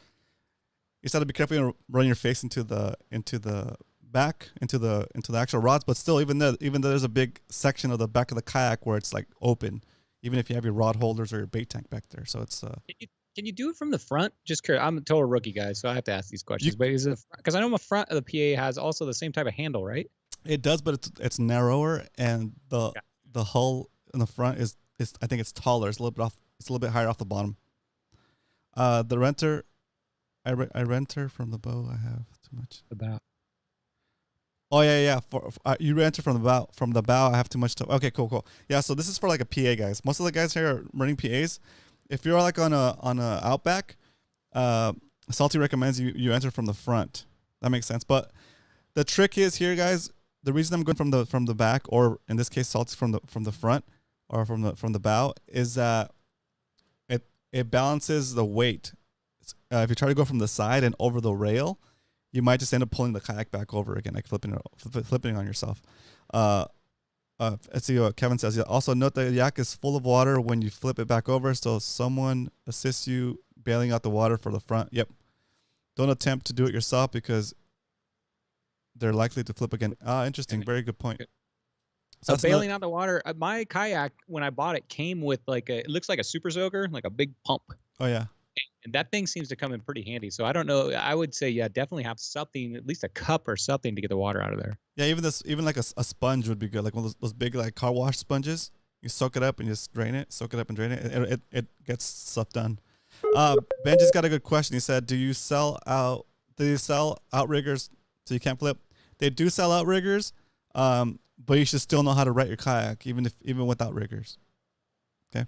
You just have to be careful. You run your face into the back, into the actual rods. But still, even though there's a big section of the back of the kayak where it's like open, even if you have your rod holders or your bait tank back there. So it's Can you do it from the front? Just curious. I'm a total rookie, guy, so I have to ask these questions. But is it, because I know the front of the PA has also the same type of handle, right? it does, but it's narrower, and the hull in the front is I think it's taller. It's a little bit higher off the bottom. The renter. I rent her from the bow. I have too much. The bow. Oh yeah. You rent her from the bow. From the bow, I have too much. Okay, cool. Yeah, so this is for like a PA, guys. Most of the guys here are running PAs. If you're like on a Outback, Salty recommends you enter from the front. That makes sense. But the trick is here, guys. The reason I'm going from the back, or in this case, Salty from the front, or from the bow, is that it balances the weight. If you try to go from the side and over the rail, you might just end up pulling the kayak back over again, like flipping on yourself. Let's see what Kevin says. Also note that the yak is full of water when you flip it back over, so someone assists you bailing out the water for the front. Yep. Don't attempt to do it yourself because they're likely to flip again. Interesting. Very good point. So bailing out the water. My kayak, when I bought it, came with it looks like a super soaker, like a big pump. Oh yeah. And that thing seems to come in pretty handy. So I don't know. I would say, yeah, definitely have something, at least a cup or something to get the water out of there. Yeah, even like a sponge would be good. Like one of those big like car wash sponges. You soak it up and just drain it. Soak it up and drain it. It gets stuff done. Ben just got a good question. He said, do you sell outriggers so you can't flip? They do sell outriggers, but you should still know how to right your kayak, even without riggers. Okay,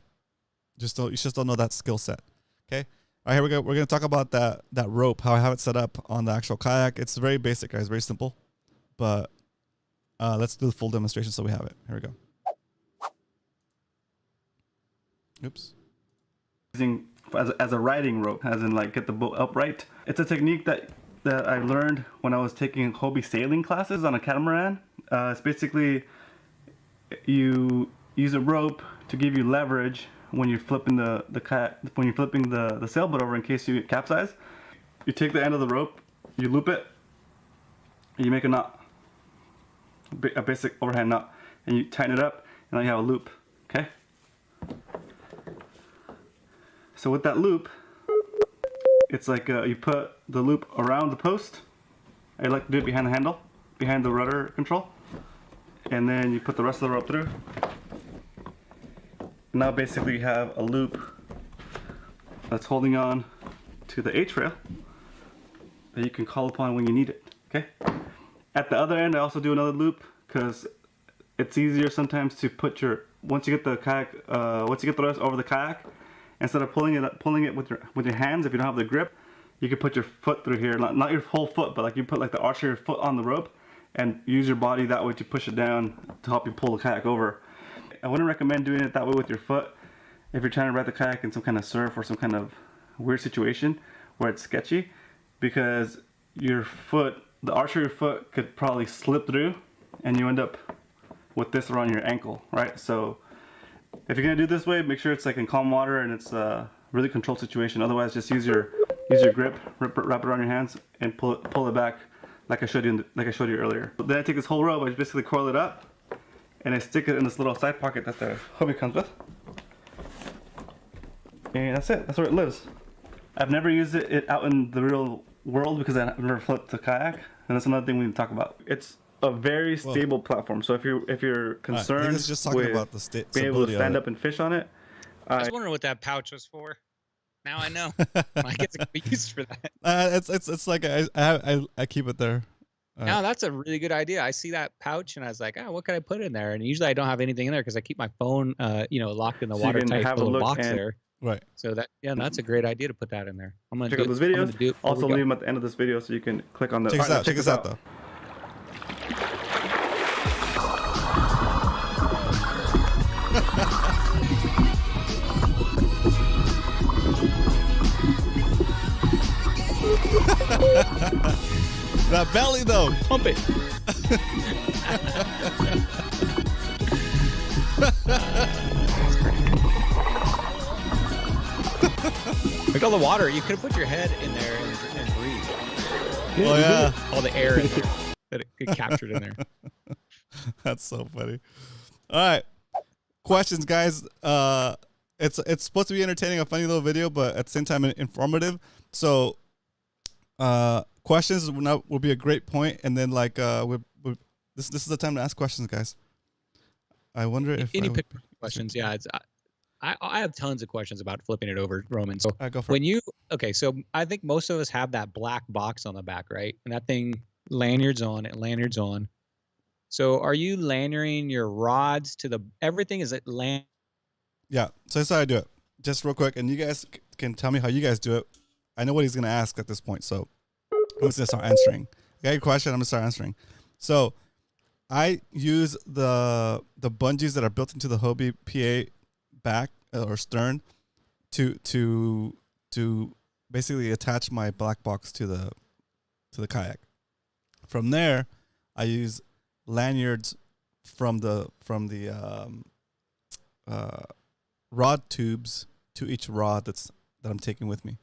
you just don't know that skill set. Okay. All right, here we go. We're gonna talk about that rope, how I have it set up on the actual kayak. It's very basic, guys, very simple. But let's do the full demonstration so we have it. Here we go. Oops. Using as a riding rope, as in like get the boat upright. It's a technique that I learned when I was taking Hobie sailing classes on a catamaran. It's basically you use a rope to give you leverage when you're flipping the kayak, when you're flipping the sailboat over in case you capsize. You take the end of the rope, you loop it, and you make a knot, a basic overhand knot, and you tighten it up, and now you have a loop. Okay. So with that loop, it's like you put the loop around the post. I like to do it behind the handle, behind the rudder control, and then you put the rest of the rope through. Now basically you have a loop that's holding on to the H-rail that you can call upon when you need it. Okay. At the other end, I also do another loop because it's easier sometimes to put once you get the rest over the kayak. Instead of pulling it with your hands, if you don't have the grip, you can put your foot through here. Not your whole foot, but like you put like the arch of your foot on the rope, and use your body that way to push it down to help you pull the kayak over. I wouldn't recommend doing it that way with your foot if you're trying to ride the kayak in some kind of surf or some kind of weird situation where it's sketchy, because your foot, the arch of your foot, could probably slip through, and you end up with this around your ankle, right? So if you're gonna do it this way, make sure it's like in calm water and it's a really controlled situation. Otherwise, just use your grip, wrap it around your hands, and pull it back, like I showed you earlier. Then I take this whole rope, I just basically coil it up, and I stick it in this little side pocket that the Hobie comes with, and that's it. That's where it lives. I've never used it out in the real world because I've never flipped a kayak, and that's another thing we need to talk about. It's a very stable platform. So if you're concerned just talking with about being able to stand up and fish on it, I was wondering what that pouch was for. Now I know. I guess it could be used for that. It's like I keep it there. No, that's a really good idea. I see that pouch and I was like, oh, what can I put in there? And usually I don't have anything in there because I keep my phone, locked in the watertight little box there. Right. So that's a great idea to put that in there. I'm gonna check out those videos. Also leave them at the end of this video so you can click on the. Check this out though. That belly though. Pump it. Look at all the water. You could have put your head in there and breathe. Oh yeah. All the air in there that it captured in there. That's so funny. All right. Questions, guys. It's supposed to be entertaining, a funny little video, but at the same time informative. So questions will be a great point, and then like this is the time to ask questions, guys. I wonder if any questions. Yeah, I have tons of questions about flipping it over, Roman. So go for it. So I think most of us have that black box on the back, right? And that thing lanyards on. So are you lanyarding your rods to everything is it land? Yeah. So that's how I do it. Just real quick, and you guys can tell me how you guys do it. I know what he's gonna ask at this point, so I'm just gonna start answering. I got your question. I'm gonna start answering. So I use the bungees that are built into the Hobie PA back or stern to basically attach my black box to the kayak. From there, I use lanyards from the rod tubes to each rod that I'm taking with me.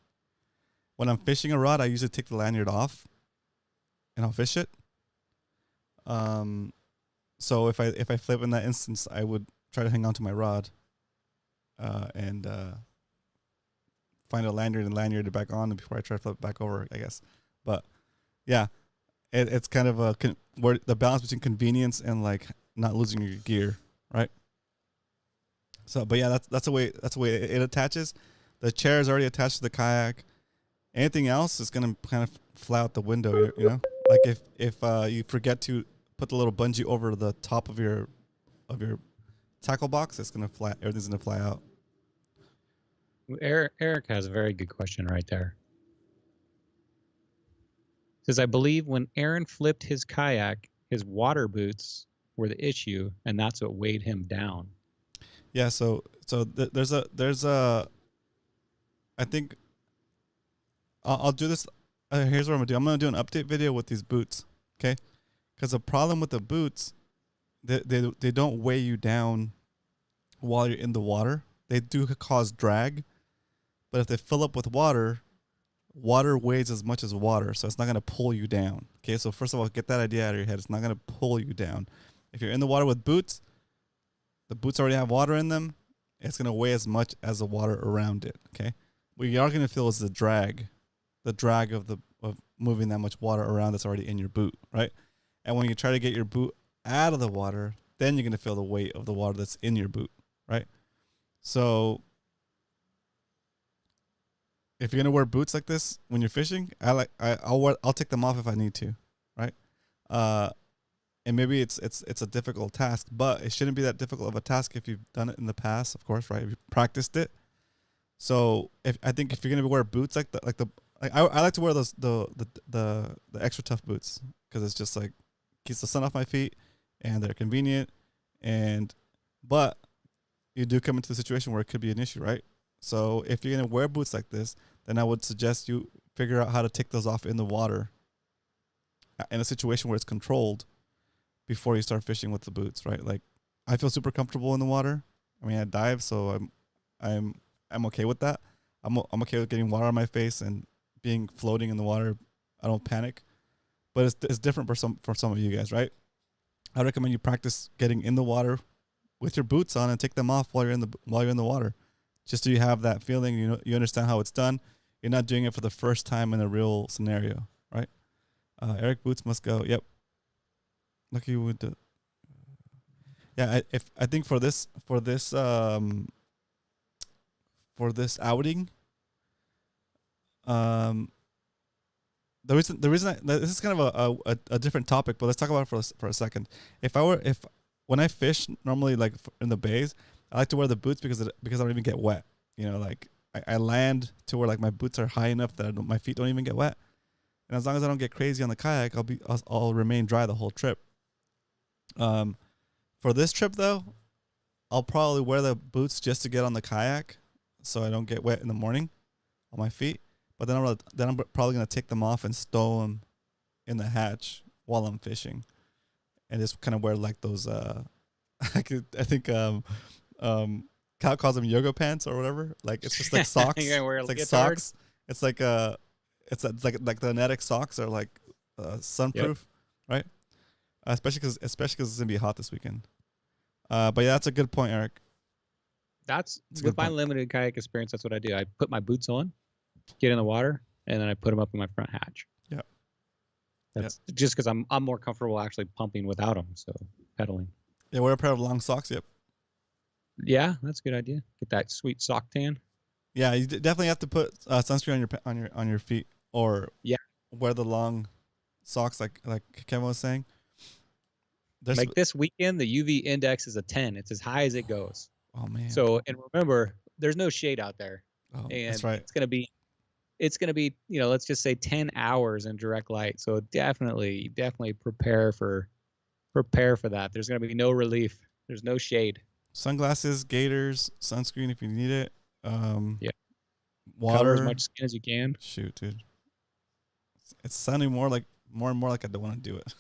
When I'm fishing a rod, I usually take the lanyard off and I'll fish it. So if I flip in that instance, I would try to hang on to my rod and find a lanyard and lanyard it back on before I try to flip it back over, I guess. But yeah, it's kind of where the balance between convenience and like not losing your gear, right? So, but yeah, that's the way it attaches. The chair is already attached to the kayak. Anything else is gonna kind of fly out the window, you know. Like if you forget to put the little bungee over the top of your tackle box, it's gonna fly. Everything's gonna fly out. Eric has a very good question right there. Says, I believe when Aaron flipped his kayak, his water boots were the issue, and that's what weighed him down. Yeah. There's a. I think I'll do this. Here's what I'm gonna do. I'm gonna do an update video with these boots. Okay. Because the problem with the boots, they don't weigh you down while you're in the water. They do cause drag, but if they fill up with water, water weighs as much as water, so it's not going to pull you down. Okay, so first of all, get that idea out of your head. It's not going to pull you down. If you're in the water with boots, the boots already have water in them. It's going to weigh as much as the water around it. Okay, what you are going to feel is the drag of moving that much water around that's already in your boot, right? And when you try to get your boot out of the water, then you're going to feel the weight of the water that's in your boot, right? So if you're gonna wear boots like this when you're fishing, I'll take them off if I need to, right? And maybe it's a difficult task, but it shouldn't be that difficult of a task if you've done it in the past, of course, right? If you practiced it. So I think if you're gonna wear boots I like to wear the extra tough boots because it's just like keeps the sun off my feet and they're convenient but you do come into the situation where it could be an issue, right? So if you're going to wear boots like this, then I would suggest you figure out how to take those off in the water in a situation where it's controlled before you start fishing with the boots, right? Like I feel super comfortable in the water. I mean, I dive, so I'm okay with that. I'm okay with getting water on my face and being floating in the water. I don't panic. But it's different for some of you guys, right? I recommend you practice getting in the water with your boots on and take them off while you're in the water, just so you have that feeling. You understand how it's done. You're not doing it for the first time in a real scenario, right? Eric, boots must go. Yep. Lucky with the. Yeah, I think for this outing, the reason this is kind of a different topic, but let's talk about it for a second. When I fish normally like in the bays, I like to wear the boots because I don't even get wet. Like I land to where like my boots are high enough that my feet don't even get wet, and as long as I don't get crazy on the kayak, I'll remain dry the whole trip. For this trip though, I'll probably wear the boots just to get on the kayak, so I don't get wet in the morning on my feet. But then I'm probably gonna take them off and stow them in the hatch while I'm fishing, and just kind of wear like those. I think Cal calls them yoga pants or whatever. Like it's just like socks. You're gonna wear it's like guitars? socks. It's like like the Netic socks are like sunproof, right? Especially because it's gonna be hot this weekend. But yeah, that's a good point, Eric. That's with my limited kayak experience. That's what I do. I put my boots on, get in the water, and then I put them up in my front hatch. Yeah. That's just because I'm more comfortable actually pumping without them. So pedaling. Yeah, wear a pair of long socks. Yep. Yeah, that's a good idea. Get that sweet sock tan. Yeah, you definitely have to put sunscreen on your feet, or wear the long socks like Kevin was saying. Like this weekend, the UV index is a 10. It's as high as it goes. Oh man. So, and remember, there's no shade out there. Oh, and that's right. It's gonna be, let's just say 10 hours in direct light. So definitely prepare for that. There's gonna be no relief. There's no shade. Sunglasses, gaiters, sunscreen if you need it. Water. Cover as much skin as you can. Shoot, dude. It's sounding more and more like I don't want to do it.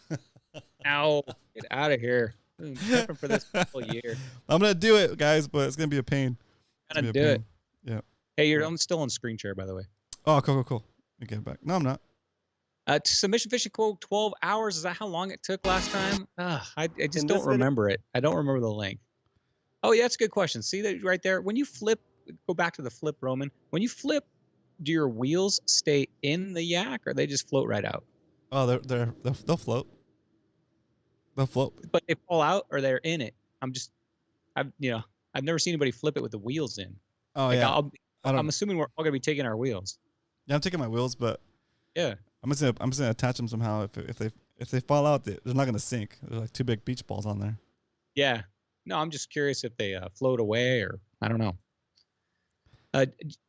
Ow! Get out of here. I've been prepping for this whole year. I'm gonna do it, guys, but it's gonna be a pain. Gonna do it. Yeah. Hey, I'm still on screen share, by the way. Oh, cool. Let me get it back. No, I'm not. Submission fishing quote 12 hours. Is that how long it took last time? I just don't remember it. I don't remember the length. Oh yeah, that's a good question. See that right there? When you flip, go back to the flip, Roman. When you flip, do your wheels stay in the yak or they just float right out? Oh, they'll float. They'll float. But they fall out or they're in it. I've never seen anybody flip it with the wheels in. Oh yeah. I'm assuming we're all gonna be taking our wheels. Yeah, I'm taking my wheels, but yeah, I'm just gonna attach them somehow. If they fall out, they're not gonna sink. There's like 2 big beach balls on there. Yeah. No, I'm just curious if they float away or I don't know.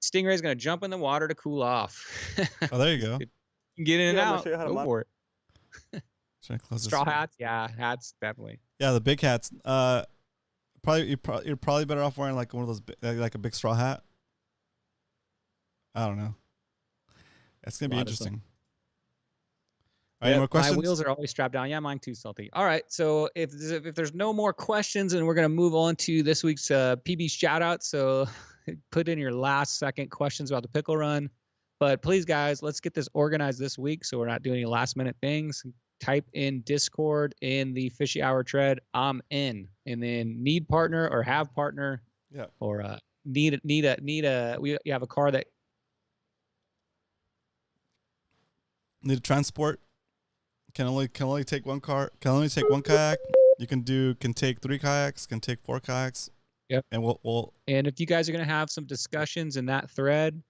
Stingray's gonna jump in the water to cool off. Oh, there you go. Get in and Yeah, I'm gonna out. show you how to Go mod. for it. Trying to close Straw this. hats, yeah, hats definitely. Yeah, the big hats. You're probably better off wearing like one of those like a big straw hat. I don't know. It's gonna be interesting. All right, any more questions? My wheels are always strapped down. Yeah, mine too, Salty. All right, so if there's no more questions, and we're gonna move on to this week's PB shout out. So put in your last second questions about the pickle run. But please, guys, let's get this organized this week so we're not doing any last minute things. Type in Discord in the Fishy Hour thread. I'm in, and then need partner or have partner. Yeah. Or need a. We have a car that. Need a transport. Can only take one car. Can only take one kayak. You can take 3 kayaks. Can take 4 kayaks. Yep. And we'll. And if you guys are gonna have some discussions in that thread,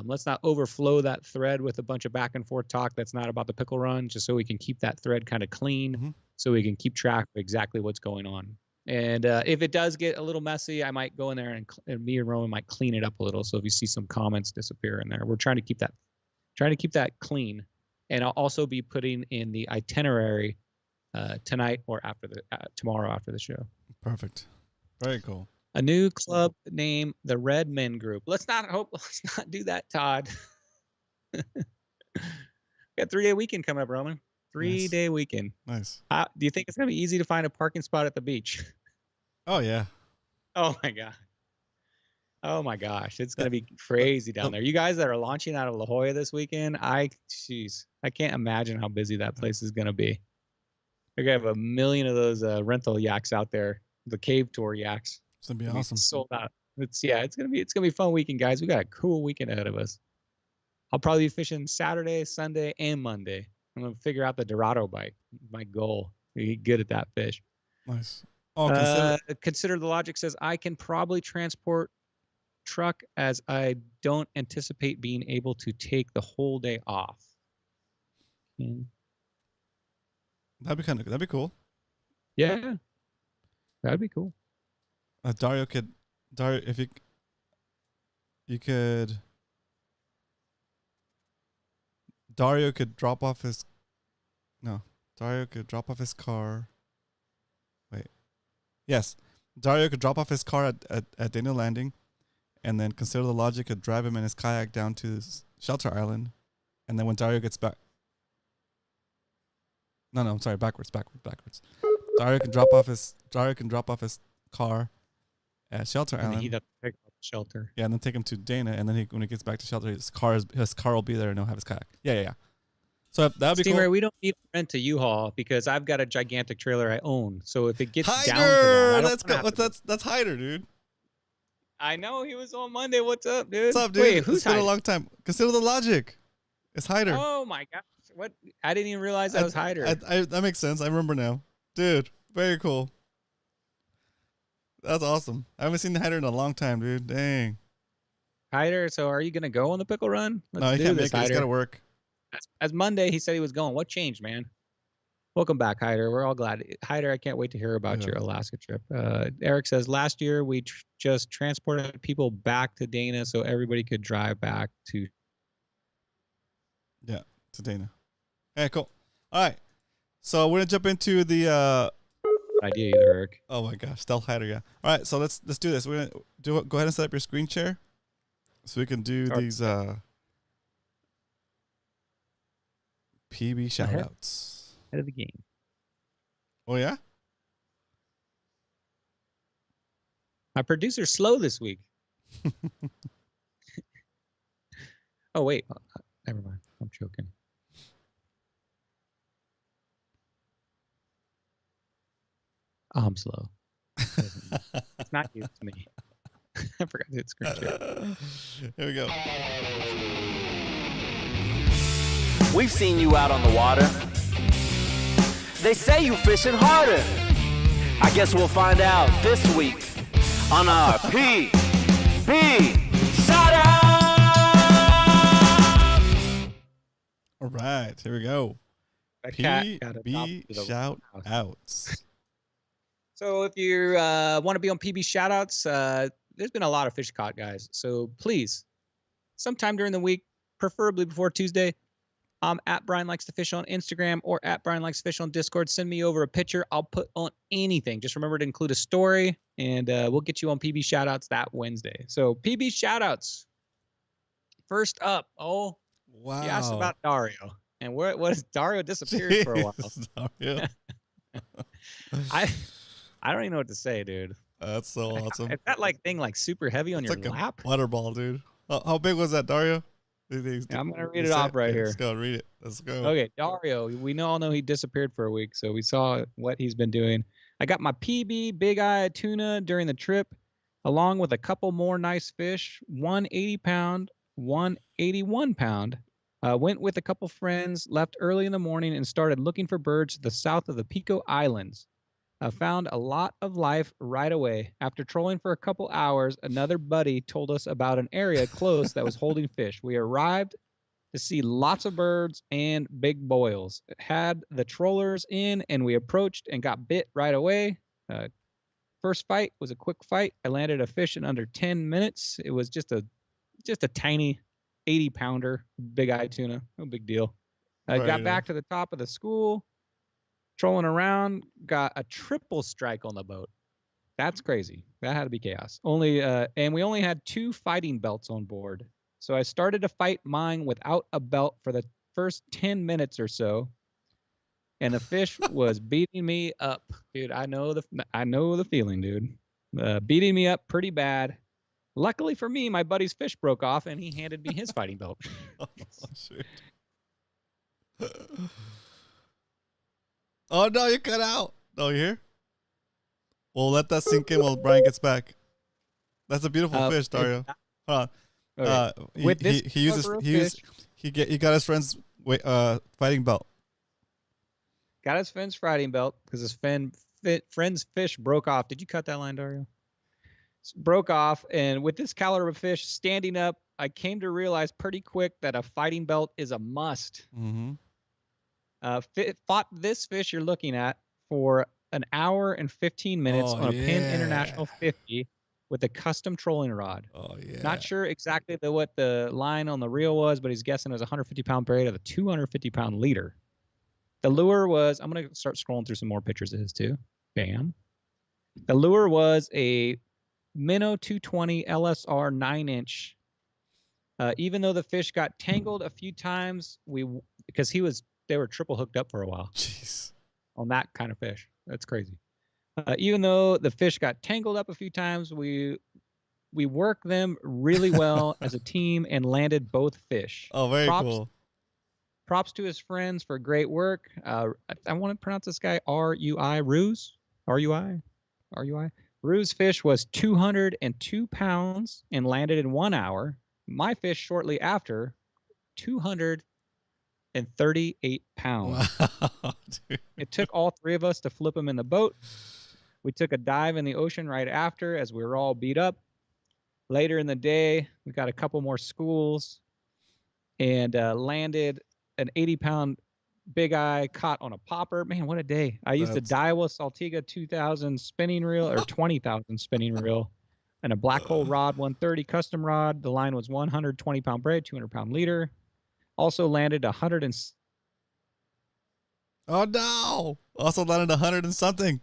let's not overflow that thread with a bunch of back and forth talk that's not about the pickle run, just so we can keep that thread kind of clean, so we can keep track of exactly what's going on. And if it does get a little messy, I might go in there and me and Roman might clean it up a little. So if you see some comments disappear in there, we're trying to keep that clean. And I'll also be putting in the itinerary tonight or tomorrow after the show. Perfect. Very cool. A new club named the Red Men Group. Let's not do that, Todd. Got 3-day weekend coming up, Roman. 3-day weekend. Nice. Do you think it's gonna be easy to find a parking spot at the beach? Oh yeah. Oh my god. Oh my gosh, it's gonna be crazy down there. You guys that are launching out of La Jolla this weekend, I can't imagine how busy that place is gonna be. They're gonna have 1 million of those rental yaks out there, the cave tour yaks. It's gonna be awesome. Sold out. It's gonna be a fun weekend, guys. We got a cool weekend ahead of us. I'll probably be fishing Saturday, Sunday, and Monday. I'm gonna figure out the Dorado bite. My goal. Be good at that fish. Nice. Oh, consider the logic says I can probably transport truck as I don't anticipate being able to take the whole day off. that'd be cool. Yeah, that'd be cool. Dario, if you could, Dario could drop off his car. Wait. Yes. Dario could drop off his car at Dana Landing, and then consider the logic could drive him in his kayak down to Shelter Island, and then when Dario gets back. No, I'm sorry, backwards. Dario can drop off his car at Shelter Island. He'd have to pick up the shelter. Yeah, and then take him to Dana, and then when he gets back to Shelter, his car will be there, and he'll have his kayak. Yeah. So that would be Stingray, cool. we don't need to rent a U-Haul because I've got a gigantic trailer I own. So if it gets down to that, that's Hyder, dude. I know he was on Monday. What's up, dude? What's up, dude? Wait, who's it's been Hyder? a long time. Consider the logic. It's Hyder. Oh my gosh! What? I didn't even realize that was Hyder. That makes sense. I remember now, dude. Very cool. That's awesome. I haven't seen Hyder in a long time, dude. Dang. Hyder, so are you gonna go on the pickle run? No, he can't make it. He's got to work. As Monday, he said he was going. What changed, man? Welcome back, Hyder. We're all glad. Hyder, I can't wait to hear about your Alaska trip. Eric says, last year we just transported people back to Dana so everybody could drive back to. Yeah, to Dana. Hey, cool. All right. So we're going to jump into the... idea either, Eric. Oh, my gosh. Stealth Hyder, yeah. All right, so let's do this. We're going to go ahead and set up your screen share so we can do these PB shout-outs. Head of the game. Oh, yeah? My producer's slow this week. Oh, wait. Never mind. I'm joking. I'm slow. It's not you. It's me. I forgot to hit screen share. Here we go. We've seen you out on the water. They say you fishing harder. I guess we'll find out this week on our PB Shout Out! All right, here we go. PB Shout Outs. So if you want to be on PB Shoutouts, there's been a lot of fish caught, guys. So please, sometime during the week, preferably before Tuesday, at Brian Likes to Fish on Instagram or at Brian Likes to Fish on Discord. Send me over a picture. I'll put on anything. Just remember to include a story, and we'll get you on PB shoutouts that Wednesday. So PB shoutouts. First up, Wow. you asked about Dario, and what is Dario disappeared for a while? Dario. I don't even know what to say, dude. That's so awesome. Is that like thing like super heavy on It's your like lap? a butterball, dude. How big was that, Dario? Yeah, I'm gonna read it off right here. Let's go read it. Let's go. Okay, Dario. We all know he disappeared for a week, so we saw what he's been doing. I got my PB big eye tuna during the trip, along with a couple more nice fish. 180-pound, 181-pound. Went with a couple friends, left early in the morning, and started looking for birds to the south of the Pico Islands. Found a lot of life right away. After trolling for a couple hours, another buddy told us about an area close that was holding fish. We arrived to see lots of birds and big boils. Had the trollers in, and we approached and got bit right away. First fight was a quick fight. I landed a fish in under 10 minutes. It was just a tiny 80-pounder big eye tuna. No big deal. Got back to the top of the school. Trolling around, got a triple strike on the boat. That's crazy. That had to be chaos. And we only had 2 fighting belts on board. So I started to fight mine without a belt for the first 10 minutes or so. And the fish was beating me up. Dude, I know the feeling, dude. Beating me up pretty bad. Luckily for me, my buddy's fish broke off and he handed me his fighting belt. Oh, shoot. Oh, no, you cut out. No, you hear? Well, let that sink in while Brian gets back. That's a beautiful fish, Dario. Hold on. Okay. He got his friend's fighting belt. Got his friend's fighting belt because his friend's fish broke off. Did you cut that line, Dario? Broke off, and with this caliber of fish standing up, I came to realize pretty quick that a fighting belt is a must. Mm-hmm. Fought this fish you're looking at for an hour and 15 minutes on a Penn International 50 with a custom trolling rod. Oh, yeah. Not sure exactly what the line on the reel was, but he's guessing it was a 150-pound braid with a 250-pound leader. The lure was, I'm going to start scrolling through some more pictures of his too. Bam. The lure was a Minnow 220 LSR 9-inch. Even though the fish got tangled a few times, because they were triple hooked up for a while. Jeez. On that kind of fish. That's crazy. Even though the fish got tangled up a few times, we worked them really well as a team and landed both fish. Oh, very cool. Props to his friends for great work. I want to pronounce this guy R-U-I, Ruiz. R-U-I? R-U-I? Ruiz fish was 202 pounds and landed in 1 hour. My fish shortly after, 238 pounds. Wow, dude. It took all 3 of us to flip him in the boat. We took a dive in the ocean right after as we were all beat up. Later in the day, we got a couple more schools and landed an 80-pound big eye caught on a popper. Man, what a day. I used a Daiwa Saltiga 2000 spinning reel or 20,000 spinning reel and a black hole rod 130 custom rod. The line was 120-pound braid, 200-pound leader. Also landed 100 and... Oh, no. Also landed 100 and something.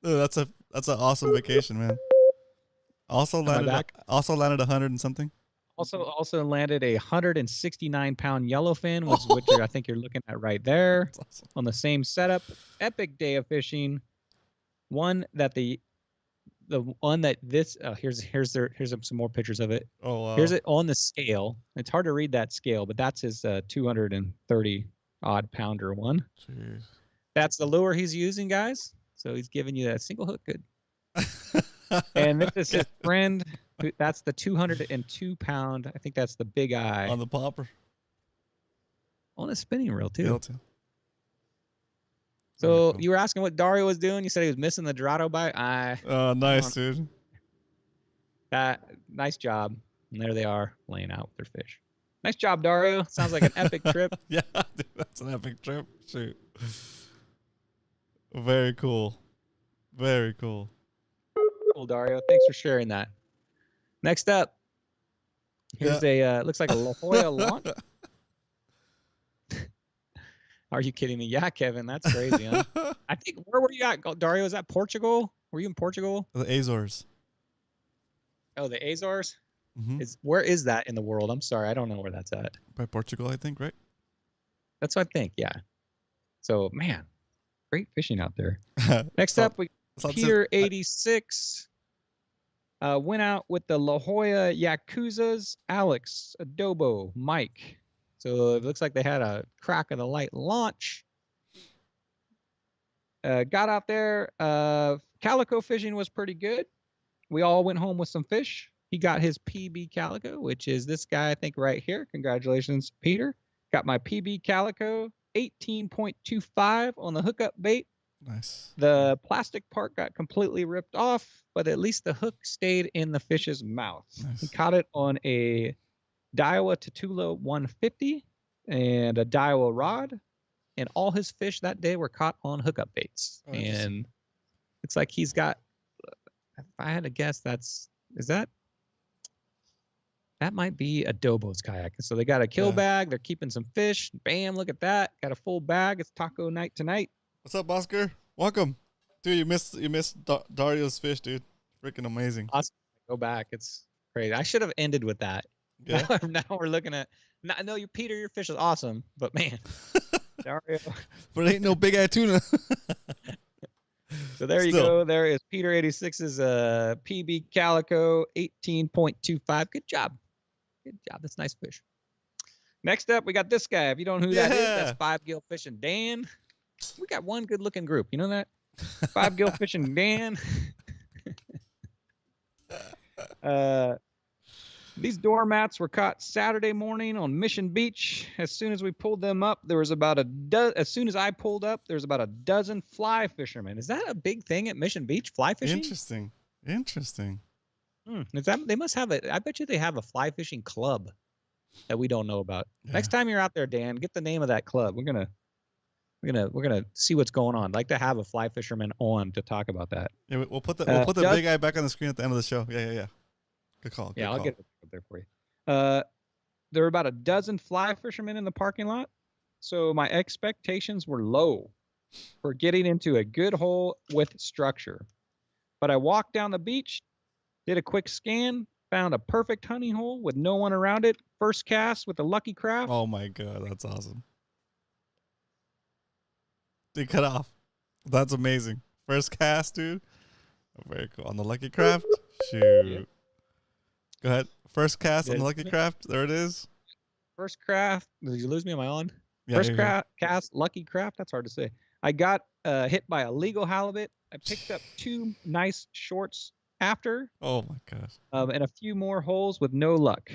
Dude, that's an awesome vacation, man. Also landed 100 and something. Also landed a 169-pound yellowfin, which I think you're looking at right there. That's awesome. On the same setup. Epic day of fishing. One that here's some more pictures of it. Oh, wow. Here's it on the scale. It's hard to read that scale, but that's his 230 odd pounder one. Jeez. That's the lure he's using, guys. So he's giving you that single hook. Good. And this is his friend. That's the 202-pound. I think that's the big eye. On the popper. On a spinning reel, too. Reel, too. So cool. You were asking what Dario was doing. You said he was missing the Dorado bite. Oh, nice, dude. Nice job. And there they are, laying out with their fish. Nice job, Dario. Sounds like an epic trip. Yeah, dude, that's an epic trip. Shoot. Very cool. Very cool. cool, Dario. Thanks for sharing that. Next up, here's looks like a La Jolla launch. Are you kidding me? Yeah, Kevin, that's crazy, huh? I think, where were you at, Dario? Is that Portugal? Were you in Portugal? The Azores. Oh, the Azores? Mm-hmm. Where is that in the world? I'm sorry, I don't know where that's at. By Portugal, I think, right? That's what I think, yeah. So, man, great fishing out there. Next up, we Peter 86 went out with the La Jolla Yakuzas, Alex, Adobo, Mike. So it looks like they had a crack of the light launch. Got out there. Calico fishing was pretty good. We all went home with some fish. He got his PB Calico, which is this guy, I think, right here. Congratulations, Peter. Got my PB Calico, 18.25 on the hookup bait. Nice. The plastic part got completely ripped off, but at least the hook stayed in the fish's mouth. Nice. He caught it on a Daiwa Tatula 150 and a Daiwa rod, and all his fish that day were caught on hookup baits. Oh, and it's like he's got, if I had to guess, that might be Adobo's kayak. So they got a kill bag, they're keeping some fish. Bam, look at that. Got a full bag. It's taco night tonight. What's up, Oscar? Welcome. Dude, you missed Dario's fish, dude. Freaking amazing. Awesome. Go back. It's crazy. I should have ended with that. Yeah. Now we're looking at. No, Peter, your fish is awesome, but man, Dario. But it ain't no big eye tuna. So there you go. There is Peter 86's PB Calico 18.25. Good job. Good job. That's nice fish. Next up, we got this guy. If you don't know who that is, that's Five Gill Fishing Dan. We got one good looking group. You know that? Five Gill Fishing Dan. These doormats were caught Saturday morning on Mission Beach. As soon as we pulled them up, there was about as soon as I pulled up, there was about a dozen fly fishermen. Is that a big thing at Mission Beach, fly fishing? Interesting. Is that, they must have I bet you they have a fly fishing club that we don't know about. Yeah. Next time you're out there, Dan, get the name of that club. We're gonna see what's going on. I'd like to have a fly fisherman on to talk about that. Yeah, we'll put the big guy back on the screen at the end of the show. Yeah. Good call. I'll get it up there for you. There were about a dozen fly fishermen in the parking lot, so my expectations were low for getting into a good hole with structure. But I walked down the beach, did a quick scan, found a perfect hunting hole with no one around it. First cast with a lucky craft. Oh my god, that's awesome. They cut off. That's amazing. First cast, dude. Very cool. On the lucky craft. Shoot. Yeah. Go ahead. First cast on the lucky craft. There it is. First craft. Did you lose me? Am I on? Yeah, First cast, lucky craft. That's hard to say. I got hit by a legal halibut. I picked up 2 nice shorts after. Oh my gosh. And a few more holes with no luck.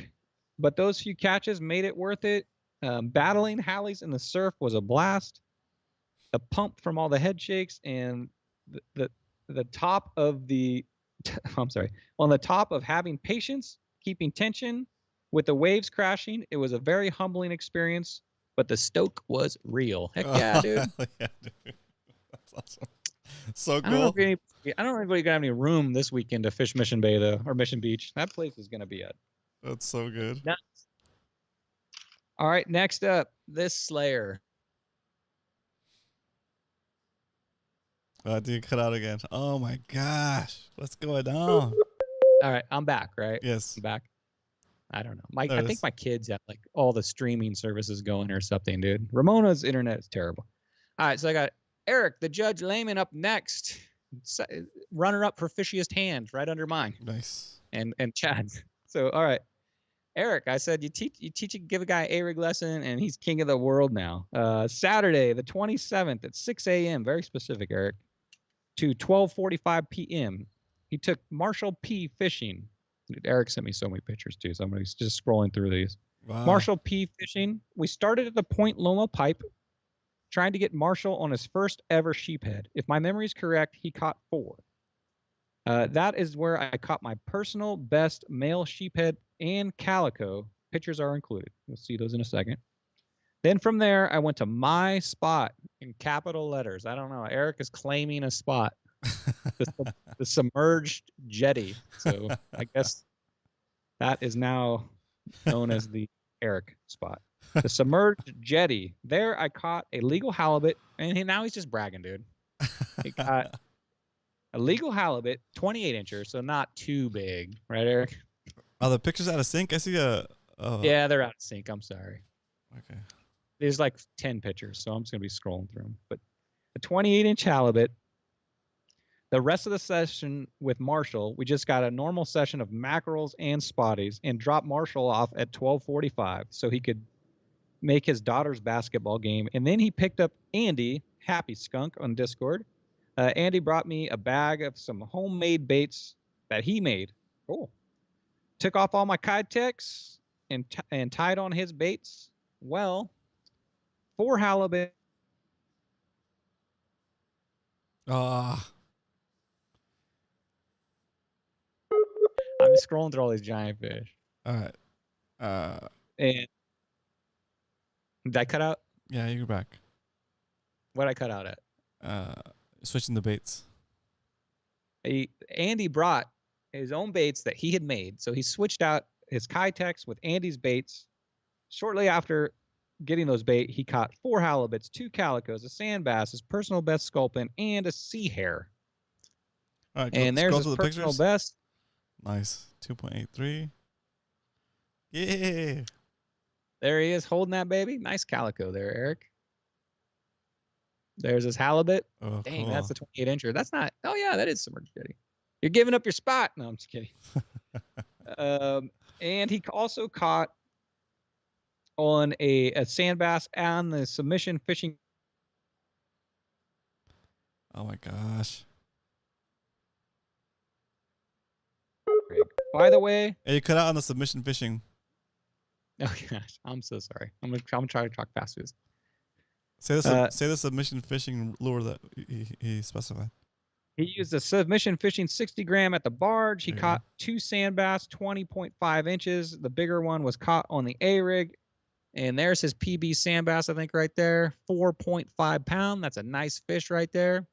But those few catches made it worth it. Battling hallies in the surf was a blast. The pump from all the head shakes and the top of the I'm sorry, on the top of having patience, keeping tension with the waves crashing, it was a very humbling experience, but the stoke was real. Heck yeah, dude. Yeah, dude. That's awesome. So cool. I don't know if anybody's gonna have any room this weekend to fish Mission Bay though, or Mission Beach. That place is gonna be it. That's so good. Nuts. All right, next up, this Slayer. I did cut out again. Oh my gosh. What's going on? All right, I'm back, right? Yes. I'm back. I don't know. I think my kids have like all the streaming services going or something, dude. Ramona's internet is terrible. All right, so I got Eric, the Judge Layman, up next. Runner up for fishiest hand, right under mine. Nice. And Chad. So, all right. Eric, I said you give a guy an A-rig lesson, and he's king of the world now. Saturday, the 27th at 6 a.m., very specific, Eric, to 12:45 p.m. He took Marshall P. fishing. Dude, Eric sent me so many pictures, too, so I'm just scrolling through these. Wow. Marshall P. fishing. We started at the Point Loma Pipe, trying to get Marshall on his first ever sheephead. If my memory is correct, he caught 4. That is where I caught my personal best male sheephead and calico. Pictures are included. You'll see those in a second. Then from there, I went to my spot in capital letters. I don't know. Eric is claiming a spot. the submerged jetty. So I guess that is now known as the Eric spot. The submerged jetty. There I caught a legal halibut, and now he's just bragging, dude. He got a legal halibut, 28 incher, so not too big, right, Eric? Are the pictures out of sync? I see a. Yeah, they're out of sync. I'm sorry. Okay. There's like 10 pictures, so I'm just gonna be scrolling through them. But a 28-inch halibut. The rest of the session with Marshall, we just got a normal session of mackerels and spotties, and dropped Marshall off at 12:45 so he could make his daughter's basketball game. And then he picked up Andy, Happy Skunk, on Discord. Andy brought me a bag of some homemade baits that he made. Cool. Took off all my Kytex and tied on his baits. Well, 4 halibut. I'm just scrolling through all these giant fish. All right. And did I cut out? Yeah, you're back. What did I cut out at? Switching the baits. Andy brought his own baits that he had made. So he switched out his Kytex with Andy's baits. Shortly after getting those bait, he caught 4 halibuts, 2 calicos, a sand bass, his personal best sculpin, and a sea hare. All right, And there's his personal best. Nice. 2.83. Yeah. There he is holding that baby. Nice calico there, Eric. There's his halibut. Oh, Dang, cool. that's the 28-incher. That's not. Oh, yeah, that is submerged jetty. You're giving up your spot. No, I'm just kidding. And he also caught on a sand bass on the submission fishing. Oh, my gosh. By the way. Hey, you cut out on the submission fishing. Oh, gosh. I'm so sorry. I'm gonna try to talk fast. Say the submission fishing lure that he specified. He used a submission fishing 60 gram at the barge. He caught 2 sand bass, 20.5 inches. The bigger one was caught on the A-rig. And there's his PB sand bass, I think, right there. 4.5 pound. That's a nice fish right there.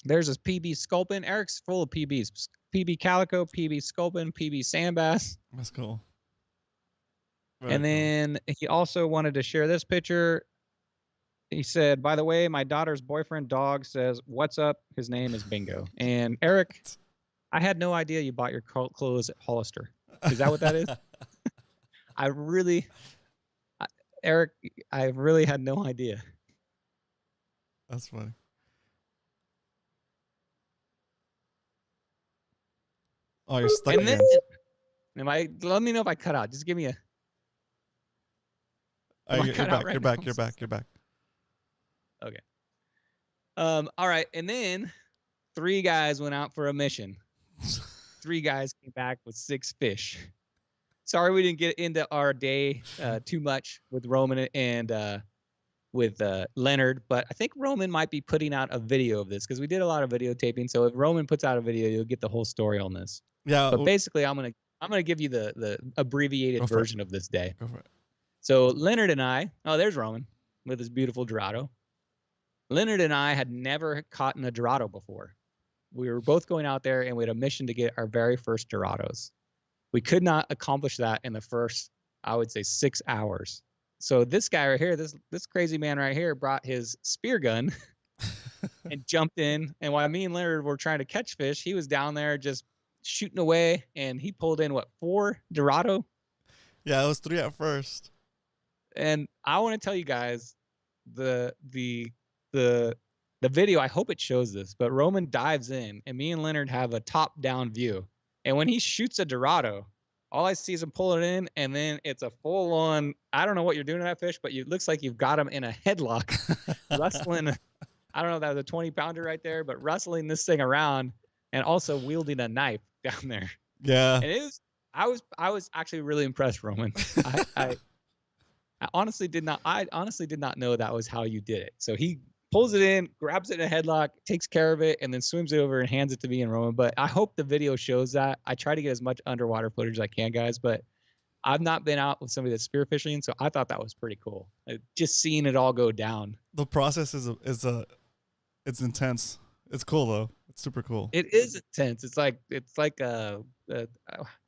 There's his PB sculpin. Eric's full of PBs. PB calico, PB sculpin, PB sand bass. That's cool. And then he also wanted to share this picture. He said, by the way, my daughter's boyfriend dog says, what's up? His name is Bingo. And Eric, I had no idea you bought your clothes at Hollister. Is that what that is? Eric, I really had no idea. That's funny. Oh, you're stuck again. Let me know if I cut out. Just give me a. You're back. Okay. All right. And then 3 guys went out for a mission. 3 guys came back with 6 fish. Sorry we didn't get into our day too much with Roman and with Leonard, but I think Roman might be putting out a video of this because we did a lot of videotaping. So if Roman puts out a video, you'll get the whole story on this. Yeah. But basically, I'm gonna give you the abbreviated version of this day. Go for it. So Leonard and I, there's Roman with his beautiful Dorado. Leonard and I had never caught a Dorado before. We were both going out there and we had a mission to get our very first Dorados. We could not accomplish that in the first, I would say, 6 hours. So this guy right here, this crazy man right here brought his spear gun and jumped in. And while me and Leonard were trying to catch fish, he was down there just shooting away. And he pulled in, 4 Dorado? Yeah, it was 3 at first. And I want to tell you guys the video, I hope it shows this, but Roman dives in and me and Leonard have a top down view. And when he shoots a Dorado, all I see is him pull it in, and then it's a full on, I don't know what you're doing to that fish, but it looks like you've got him in a headlock, wrestling. I don't know if that was a 20-pounder right there, but wrestling this thing around and also wielding a knife down there. Yeah. And I was actually really impressed, Roman. I honestly did not know that was how you did it. So he pulls it in, grabs it in a headlock, takes care of it, and then swims it over and hands it to me and Roman. But I hope the video shows that. I try to get as much underwater footage as I can, guys, but I've not been out with somebody that's spearfishing, so I thought that was pretty cool. Just seeing it all go down. The process is it's intense. It's cool though. It's super cool. It is intense. It's like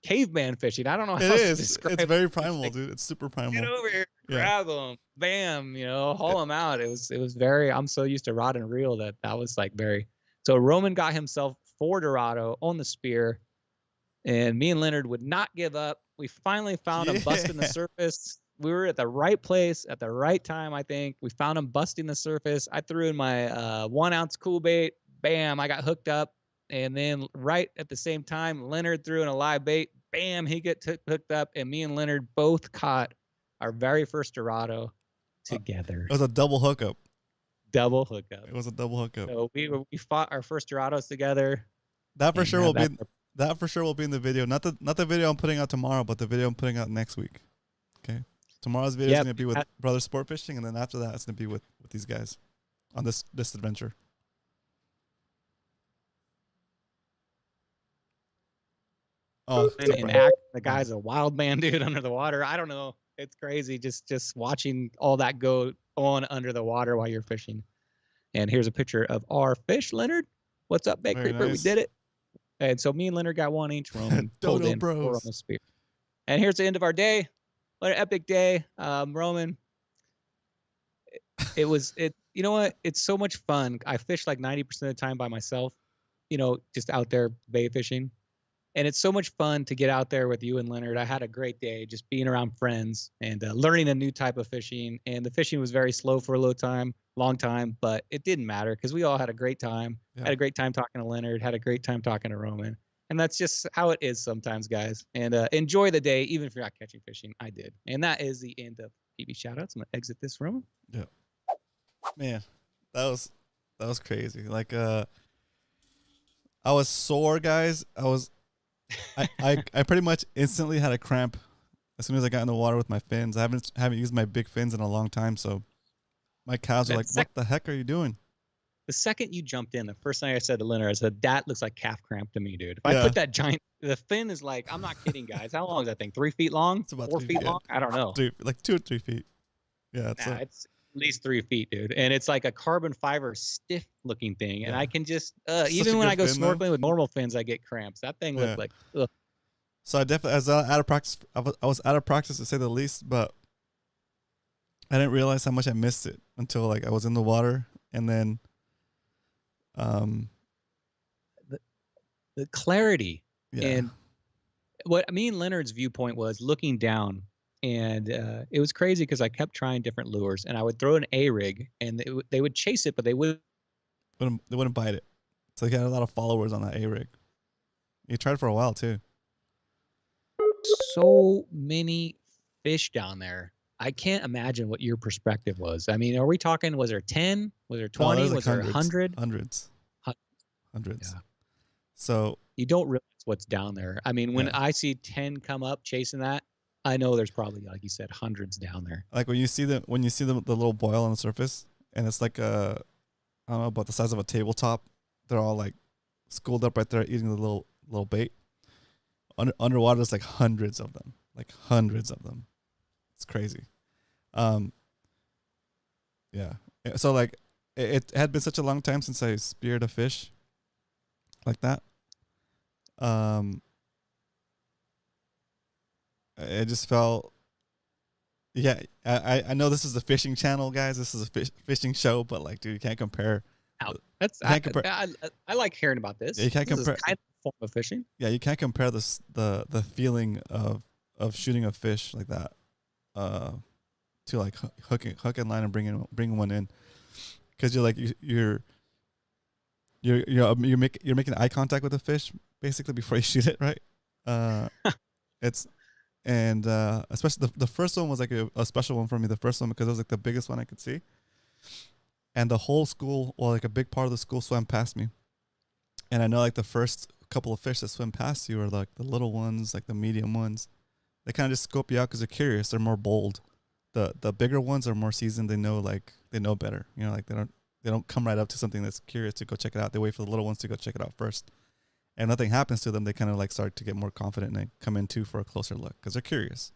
caveman fishing. I don't know how It else to is. describe It's it. very It's primal, like, dude. It's super primal. get over here, Yeah. grab them, bam, haul them out. It was very. I'm so used to rod and reel that was like very. So Roman got himself 4 Dorado on the spear, and me and Leonard would not give up. We finally found him busting the surface. We were at the right place at the right time. I think we found him busting the surface. I threw in my 1 ounce cool bait. Bam! I got hooked up, and then right at the same time, Leonard threw in a live bait. Bam! He get hooked up, and me and Leonard both caught our very first Dorado together. It was a double hookup. Double hookup. It was a double hookup. So we fought our first Dorados together. That for sure will be. that's That for sure will be in the video. Not the video I'm putting out tomorrow, but the video I'm putting out next week. Okay. Tomorrow's video is Yep. going to be with Brother Sport Fishing, and then after that, it's going to be with these guys on this adventure. Oh, and act the guy's a wild man, dude, under the water. I don't know. It's crazy just watching all that go on under the water while you're fishing. And here's a picture of our fish, Leonard. What's up, Big Very Creeper? nice. We did it. And so me and Leonard got 1 each. Roman pulled Dodo in 4 on Bros. the spear. And here's the end of our day. What an epic day. Roman. You know what? It's so much fun. I fish like 90% of the time by myself, just out there bay fishing. And it's so much fun to get out there with you and Leonard. I had a great day just being around friends and learning a new type of fishing. And the fishing was very slow for a long time, but it didn't matter because we all had a great time. Yeah. Had a great time talking to Leonard, had a great time talking to Roman. And that's just how it is sometimes, guys. And enjoy the day, even if you're not catching fishing. I did. And that is the end of PB Shoutouts. I'm going to exit this room. Yeah. Man, that was crazy. Like I was sore, guys. I pretty much instantly had a cramp as soon as I got in the water with my fins. I haven't used my big fins in a long time, so my calves are like, "What the heck are you doing?" The second you jumped in, the first thing I said to Leonard, I said, "That looks like calf cramp to me, dude." If I put that giant, the fin is like, I'm not kidding, guys. How long is that thing? 3 feet long? It's about 4 3 feet feet. long? I don't know. Like 2 or 3 feet. Yeah, It's at least 3 feet, dude. And it's like a carbon fiber stiff looking thing. And I can just, even when I go snorkeling with normal fins, I get cramps. That thing looked like, ugh. So I definitely, I was out of practice. I was out of practice to say the least, but I didn't realize how much I missed it until like I was in the water, and then, the clarity. yeah. And what me and Leonard's viewpoint was looking down, and it was crazy because I kept trying different lures, and I would throw an A-rig, and they would chase it, but they wouldn't. They wouldn't bite it. So he had a lot of followers on that A-rig. He tried for a while too. So many fish down there. I can't imagine what your perspective was. I mean, are we talking, was there 10? Was there 20? there's like was there 100? Hundreds. Hundreds. Yeah. So You don't realize what's down there. I mean, when I see 10 come up chasing that, I know there's probably, like you said, hundreds down there. like when you see the little boil on the surface, and it's like I don't know, about the size of a tabletop. They're all like schooled up right there eating the little bait. Underwater, there's like hundreds of them. It's crazy. Yeah. So like it had been such a long time since I speared a fish like that. It just felt. Yeah, I know this is a fishing channel, guys. This is a fishing show, but like, dude, you can't compare. I like hearing about this. Yeah, you can't This compare. is kind of a form of fishing. Yeah, you can't compare the feeling of shooting a fish like that to like hook and line and bringing one in, because you're like you're making eye contact with the fish basically before you shoot it, right? Especially the first one was like a special one for me. The first one, because it was like the biggest one I could see, and the whole school, well, like a big part of the school swam past me. And I know like the first couple of fish that swim past you are like the little ones, like the medium ones. They kind of just scope you out because they're curious. They're more bold. The bigger ones are more seasoned. They know better. You know, like they don't come right up to something that's curious to go check it out. They wait for the little ones to go check it out first. And nothing happens to them, they kind of like start to get more confident and they come in too for a closer look because they're curious.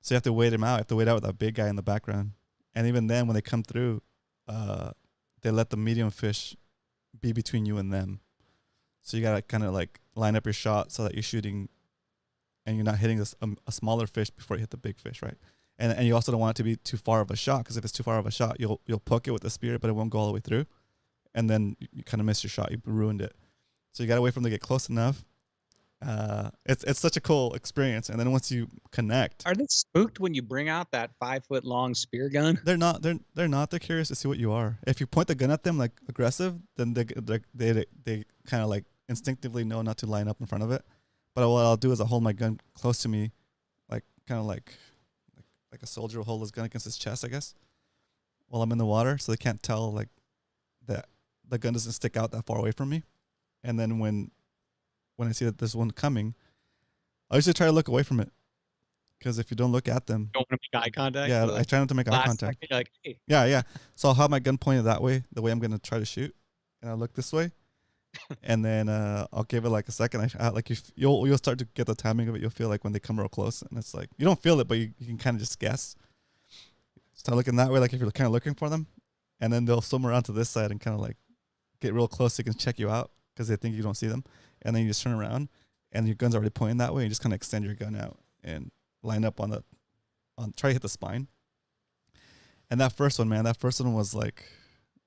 So you have to wait them out. You have to wait out with that big guy in the background. And even then, when they come through, they let the medium fish be between you and them. So you gotta kind of like line up your shot so that you're shooting, and you're not hitting a smaller fish before you hit the big fish, right? And you also don't want it to be too far of a shot, because if it's too far of a shot, you'll poke it with the spear, but it won't go all the way through, and then you kind of miss your shot. You ruined it. So you gotta wait for them to get close enough. It's such a cool experience, and then once you connect, Are they spooked when you bring out that 5-foot long spear gun? they're not. They're curious to see what you are. If you point the gun at them like aggressive, then they kind of like instinctively know not to line up in front of it. But what I'll do is I'll hold my gun close to me, like kind of like a soldier will hold his gun against his chest, I guess, while I'm in the water, so they can't tell like that the gun doesn't stick out that far away from me. And then when I see that there's one coming, I usually try to look away from it, because if you don't look at them, Don't want to make eye contact. yeah, So I try not to make eye last contact. second, you're like, hey, Yeah. So I'll have my gun pointed that way, the way I'm gonna try to shoot, and I'll look this way, and then I'll give it like a second. You'll start to get the timing of it. You'll feel like when they come real close, and it's like you don't feel it, but you can kind of just guess. Start looking that way, like if you're kind of looking for them, and then they'll swim around to this side and kind of like get real close so they can check you out because they think you don't see them, and then you just turn around, and your gun's already pointing that way. You just kind of extend your gun out and line up on try to hit the spine. And that first one was like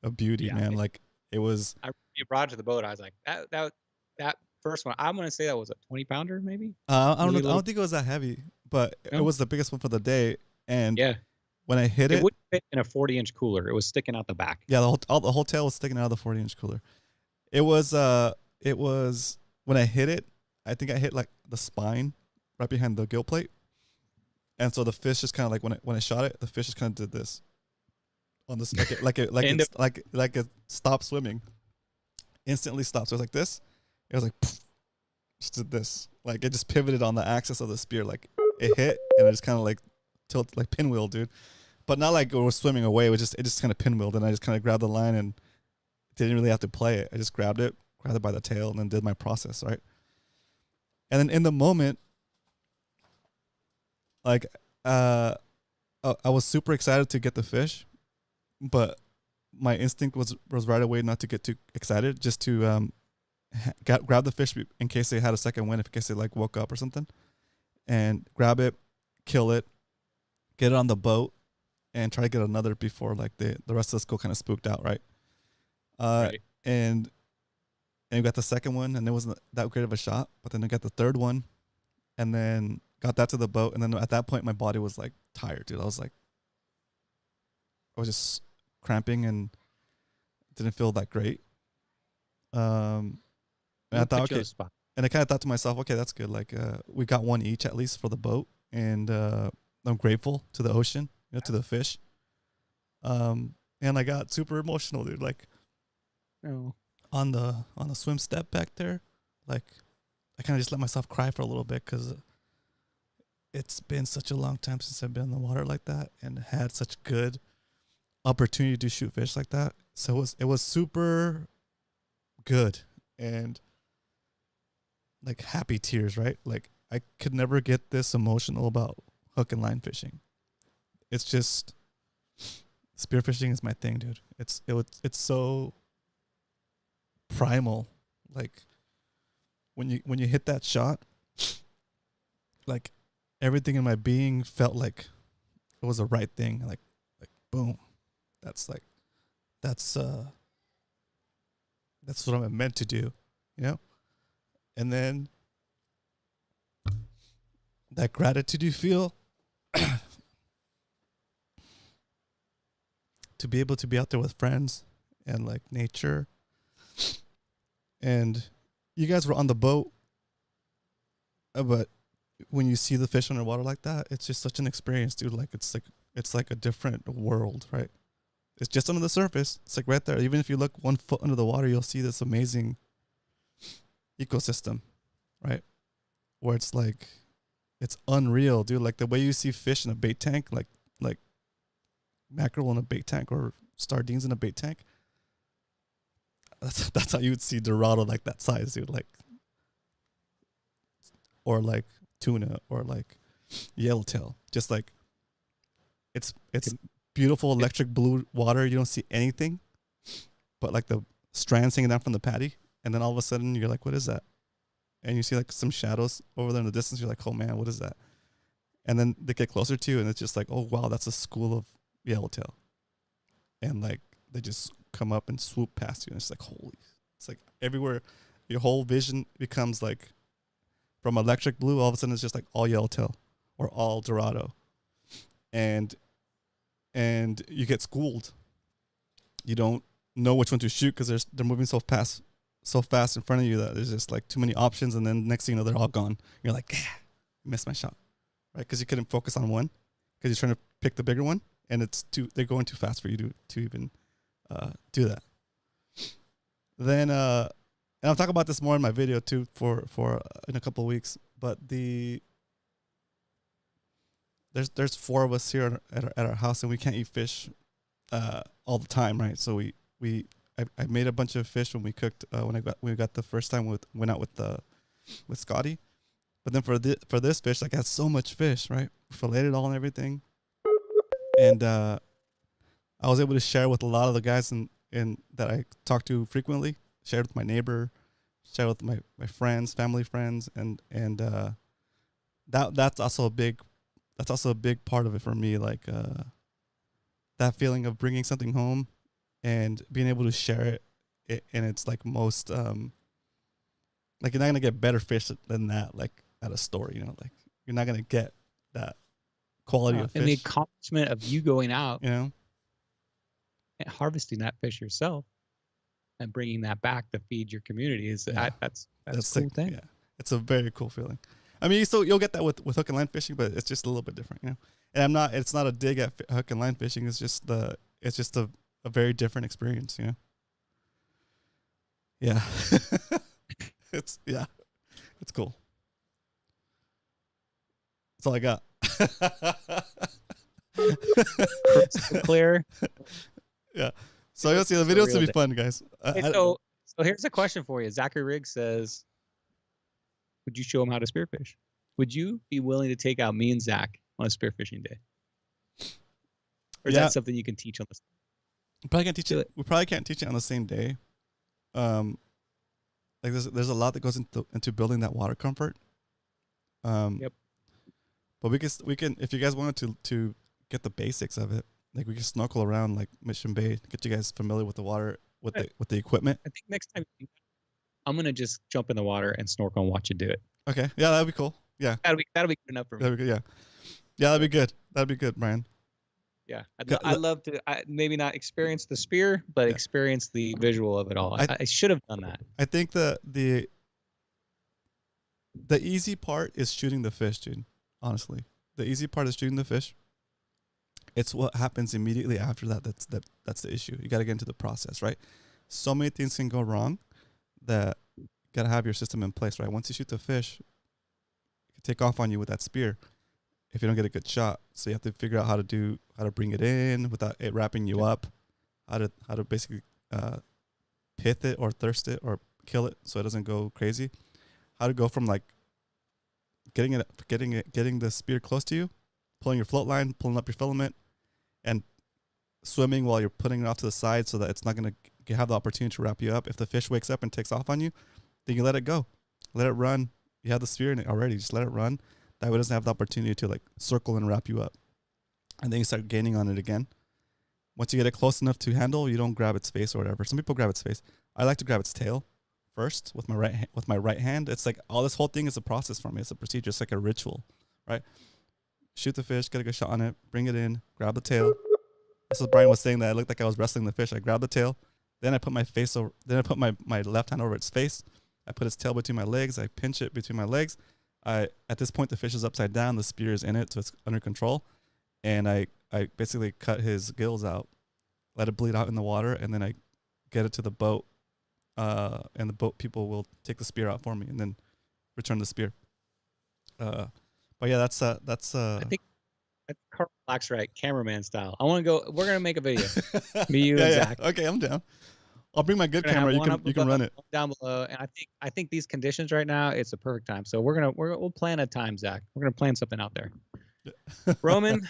a beauty, Yeah, man. Like it was. you brought it to the boat. I was like, that first one. I'm gonna say that was a 20-pounder, maybe. I don't know. Really I don't think it was that heavy, but No? it was the biggest one for the day. And Yeah, when I hit it it, wouldn't fit in a 40-inch cooler. It was sticking out the back. yeah, the whole tail was sticking out of the 40-inch cooler. It was when I hit it, I think I hit like the spine right behind the gill plate, and so the fish just kind of like when I shot it, the fish just kind of did this on this like it stopped swimming, instantly stopped. So it was like this. It was like poof, just did this, like it just pivoted on the axis of the spear, like it hit and it just kind of like tilted like pinwheel, dude. But not like it was swimming away. It just kind of pinwheeled, and I just kind of grabbed the line and didn't really have to play it. I just grabbed it by the tail, and then did my process, right? And then in the moment, like, I was super excited to get the fish, but my instinct was right away not to get too excited, just to grab the fish in case they had a second wind, in case they like woke up or something, and grab it, kill it, get it on the boat, and try to get another before like the rest of the school kind of spooked out, right? Right. And we got the second one, and it wasn't that great of a shot, but then we got the third one, and then got that to the boat, and then at that point my body was like tired, dude. I was just cramping and didn't feel that great. And I thought, okay, and I kind of thought to myself, okay, that's good. Like, we got one each at least for the boat, and I'm grateful to the ocean, to the fish. And I got super emotional, dude. Like, Oh. on the swim step back there, like, I kind of just let myself cry for a little bit, because it's been such a long time since I've been in the water like that and had such good opportunity to shoot fish like that. So it was super good, and like happy tears, right? Like, I could never get this emotional about hook and line fishing. It's just, spearfishing is my thing, dude. It's so primal. Like, when you hit that shot, like, everything in my being felt like it was the right thing. Like boom, that's what I'm meant to do, you know. And then that gratitude you feel to be able to be out there with friends and like nature. And you guys were on the boat, but when you see the fish underwater like that, it's just such an experience, dude. Like, it's like a different world, right? It's just under the surface. It's like right there. Even if you look 1 foot under the water, you'll see this amazing ecosystem, right? Where it's like, it's unreal, dude. Like, the way you see fish in a bait tank, like mackerel in a bait tank or sardines in a bait tank. That's how you would see Dorado, like that size, dude. Like, or like tuna, or like yellowtail. Just like, it's beautiful electric blue water. You don't see anything, but like the strands hanging down from the patty, and then all of a sudden you're like, what is that? And you see like some shadows over there in the distance. You're like, oh man, what is that? And then they get closer to you, and it's just like, oh wow, that's a school of yellowtail. And like they just come up and swoop past you, and it's like, holy! It's like everywhere. Your whole vision becomes like from electric blue. All of a sudden, it's just like all yellowtail or all dorado, and you get schooled. You don't know which one to shoot because they're moving so fast in front of you that there's just like too many options, and then next thing you know, they're all gone. You're like, missed my shot, right? Because you couldn't focus on one because you're trying to pick the bigger one, and they're going too fast for you to even do that. Then and I'll talk about this more in my video too for in a couple of weeks. But there's 4 of us here at our house, and we can't eat fish all the time, right? So I made a bunch of fish when we cooked when we got the first time went out with Scotty. But then for this fish, like I had so much fish, right? Filleted it all and everything, and I was able to share with a lot of the guys in that I talk to frequently. Shared with my neighbor, shared with my friends, family friends, and that's also a big part of it for me. Like that feeling of bringing something home and being able to share it and it's like most like you're not gonna get better fish than that, like at a store, you know, like you're not gonna get that quality of fish. And the accomplishment of you going out, you know, and harvesting that fish yourself and bringing that back to feed your community is that's a cool thing. Yeah, it's a very cool feeling. I mean, you'll get that with hook and line fishing, but it's just a little bit different, you know. And it's not a dig at hook and line fishing. It's just a very different experience, you know. Yeah, it's cool. That's all I got. Crystal clear. Yeah. So you'll see the videos will be fun, guys. So here's a question for you. Zachary Riggs says, would you show him how to spearfish? Would you be willing to take out me and Zach on a spearfishing day? Or is that something you can teach on the We probably can't teach it. We probably can't teach it on the same day. Like there's a lot that goes into building that water comfort. Yep. But we can if you guys wanted to get the basics of it, like we can snorkel around like Mission Bay, get you guys familiar with the water, with the equipment. I think next time I'm gonna just jump in the water and snorkel and watch you do it. Okay. Yeah, that'd be cool. Yeah. That'll be good enough for me. That'd be good. Yeah. Yeah, that'd be good. That'd be good, Brian. Yeah, I'd love to maybe not experience the spear, but experience the visual of it all. I should have done that. I think the easy part is shooting the fish, dude. Honestly, the easy part is shooting the fish. It's what happens immediately after that. That's the issue. You got to get into the process, right? So many things can go wrong that you got to have your system in place, right? Once you shoot the fish, it can take off on you with that spear if you don't get a good shot. So you have to figure out how to bring it in without it wrapping you up, how to basically pith it or thirst it or kill it so it doesn't go crazy. How to go from like getting the spear close to you, pulling your float line, pulling up your filament, and swimming while you're putting it off to the side so that it's not going to have the opportunity to wrap you up. If the fish wakes up and takes off on you, then you let it go. Let it run. You have the spear in it already. Just let it run. That way it doesn't have the opportunity to like circle and wrap you up. And then you start gaining on it again. Once you get it close enough to handle, you don't grab its face or whatever. Some people grab its face. I like to grab its tail first with my right hand. It's like all this whole thing is a process for me. It's a procedure. It's like a ritual, right? Shoot the fish, get a good shot on it, bring it in, grab the tail. That's what Brian was saying, that I looked like I was wrestling the fish. I grabbed the tail, then I put my face over. Then I put my left hand over its face. I put its tail between my legs. I pinch it between my legs. At this point, the fish is upside down. The spear is in it, so it's under control. And I basically cut his gills out, let it bleed out in the water, and then I get it to the boat. And the boat people will take the spear out for me and then return the spear. But yeah, that's I think Carl Black's right, cameraman style. I want to go. We're gonna make a video. Me, you, and Zach. Okay, I'm down. I'll bring my good camera. You can run it down below. And I think these conditions right now, it's a perfect time. So we'll plan a time, Zach. We're gonna plan something out there. Roman,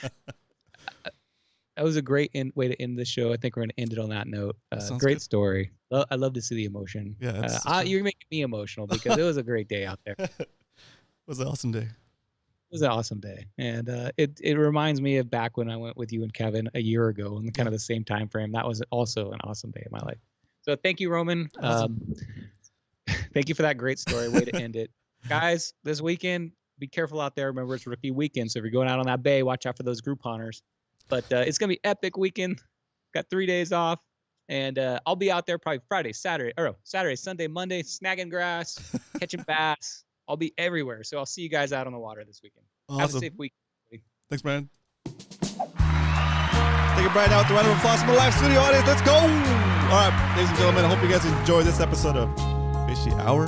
that was a great way to end the show. I think we're gonna end it on that note. Sounds Great good. story. I love to see the emotion. Yeah, You're making me emotional because it was a great day out there. It was an awesome day. was an awesome day, and it reminds me of back when I went with you and Kevin a year ago in kind of the same time frame. That was also an awesome day in my life. So thank you, Roman. Awesome. Thank you for that great story. Way to end it, guys. This weekend, be careful out there. Remember, it's rookie weekend, so if you're going out on that bay, watch out for those Grouponers. But it's gonna be epic weekend. Got 3 days off, and I'll be out there probably Friday, Saturday, Sunday, Monday, snagging grass, catching bass. I'll be everywhere. So I'll see you guys out on the water this weekend. Awesome. Have a safe week. Thanks, Brian. Thank you, Brian, out the round of applause from the live studio audience. Let's go! All right, ladies and gentlemen, I hope you guys enjoyed this episode of Fishy Hour.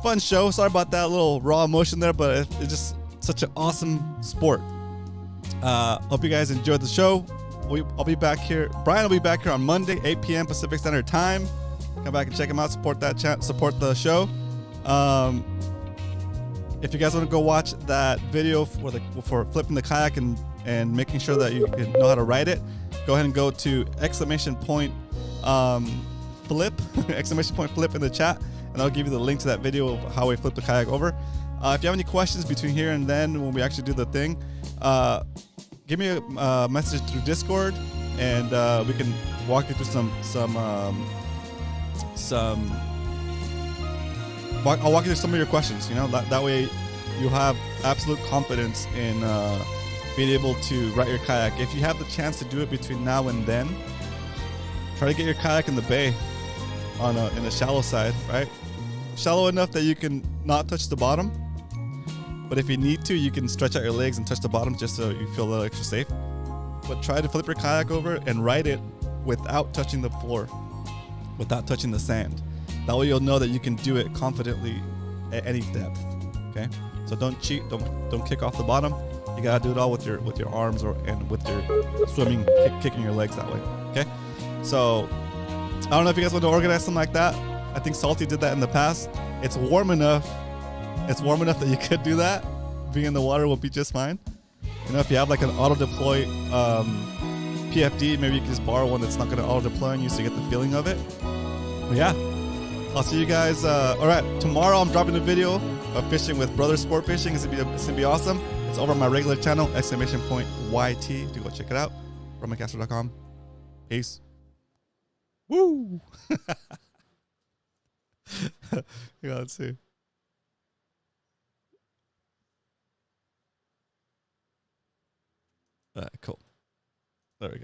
Fun show. Sorry about that little raw emotion there, but it's just such an awesome sport. Hope you guys enjoyed the show. I'll be back here. Brian will be back here on Monday, 8 p.m. Pacific Standard Time. Come back and check him out. Support the show. If you guys want to go watch that video for flipping the kayak and making sure that you can know how to ride it, go ahead and go to !flip !flip in the chat, and I'll give you the link to that video of how we flip the kayak over. If you have any questions between here and then when we actually do the thing, give me a message through Discord, and we can walk you through I'll walk you through some of your questions. You know, that way you have absolute confidence in being able to ride your kayak. If you have the chance to do it between now and then, try to get your kayak in the bay in the shallow side, right? Shallow enough that you can not touch the bottom. But if you need to, you can stretch out your legs and touch the bottom just so you feel a little extra safe. But try to flip your kayak over and ride it without touching the floor, without touching the sand. That way you'll know that you can do it confidently at any depth. Okay? So don't cheat, don't kick off the bottom. You gotta do it all with your arms and with your swimming, kicking your legs that way. Okay? So I don't know if you guys want to organize something like that. I think Salty did that in the past. It's warm enough that you could do that. Being in the water will be just fine. You know, if you have like an auto deploy PFD, maybe you can just borrow one that's not going to auto deploy on you, so you get the feeling of it. But yeah, I'll see you guys. All right, tomorrow I'm dropping a video of fishing with Brother Sport Fishing. It's gonna be awesome. It's over on my regular channel, !YT. Do go check it out. RomanCastro.com. Peace. Woo! Yeah, let's see. All right, cool. There we go.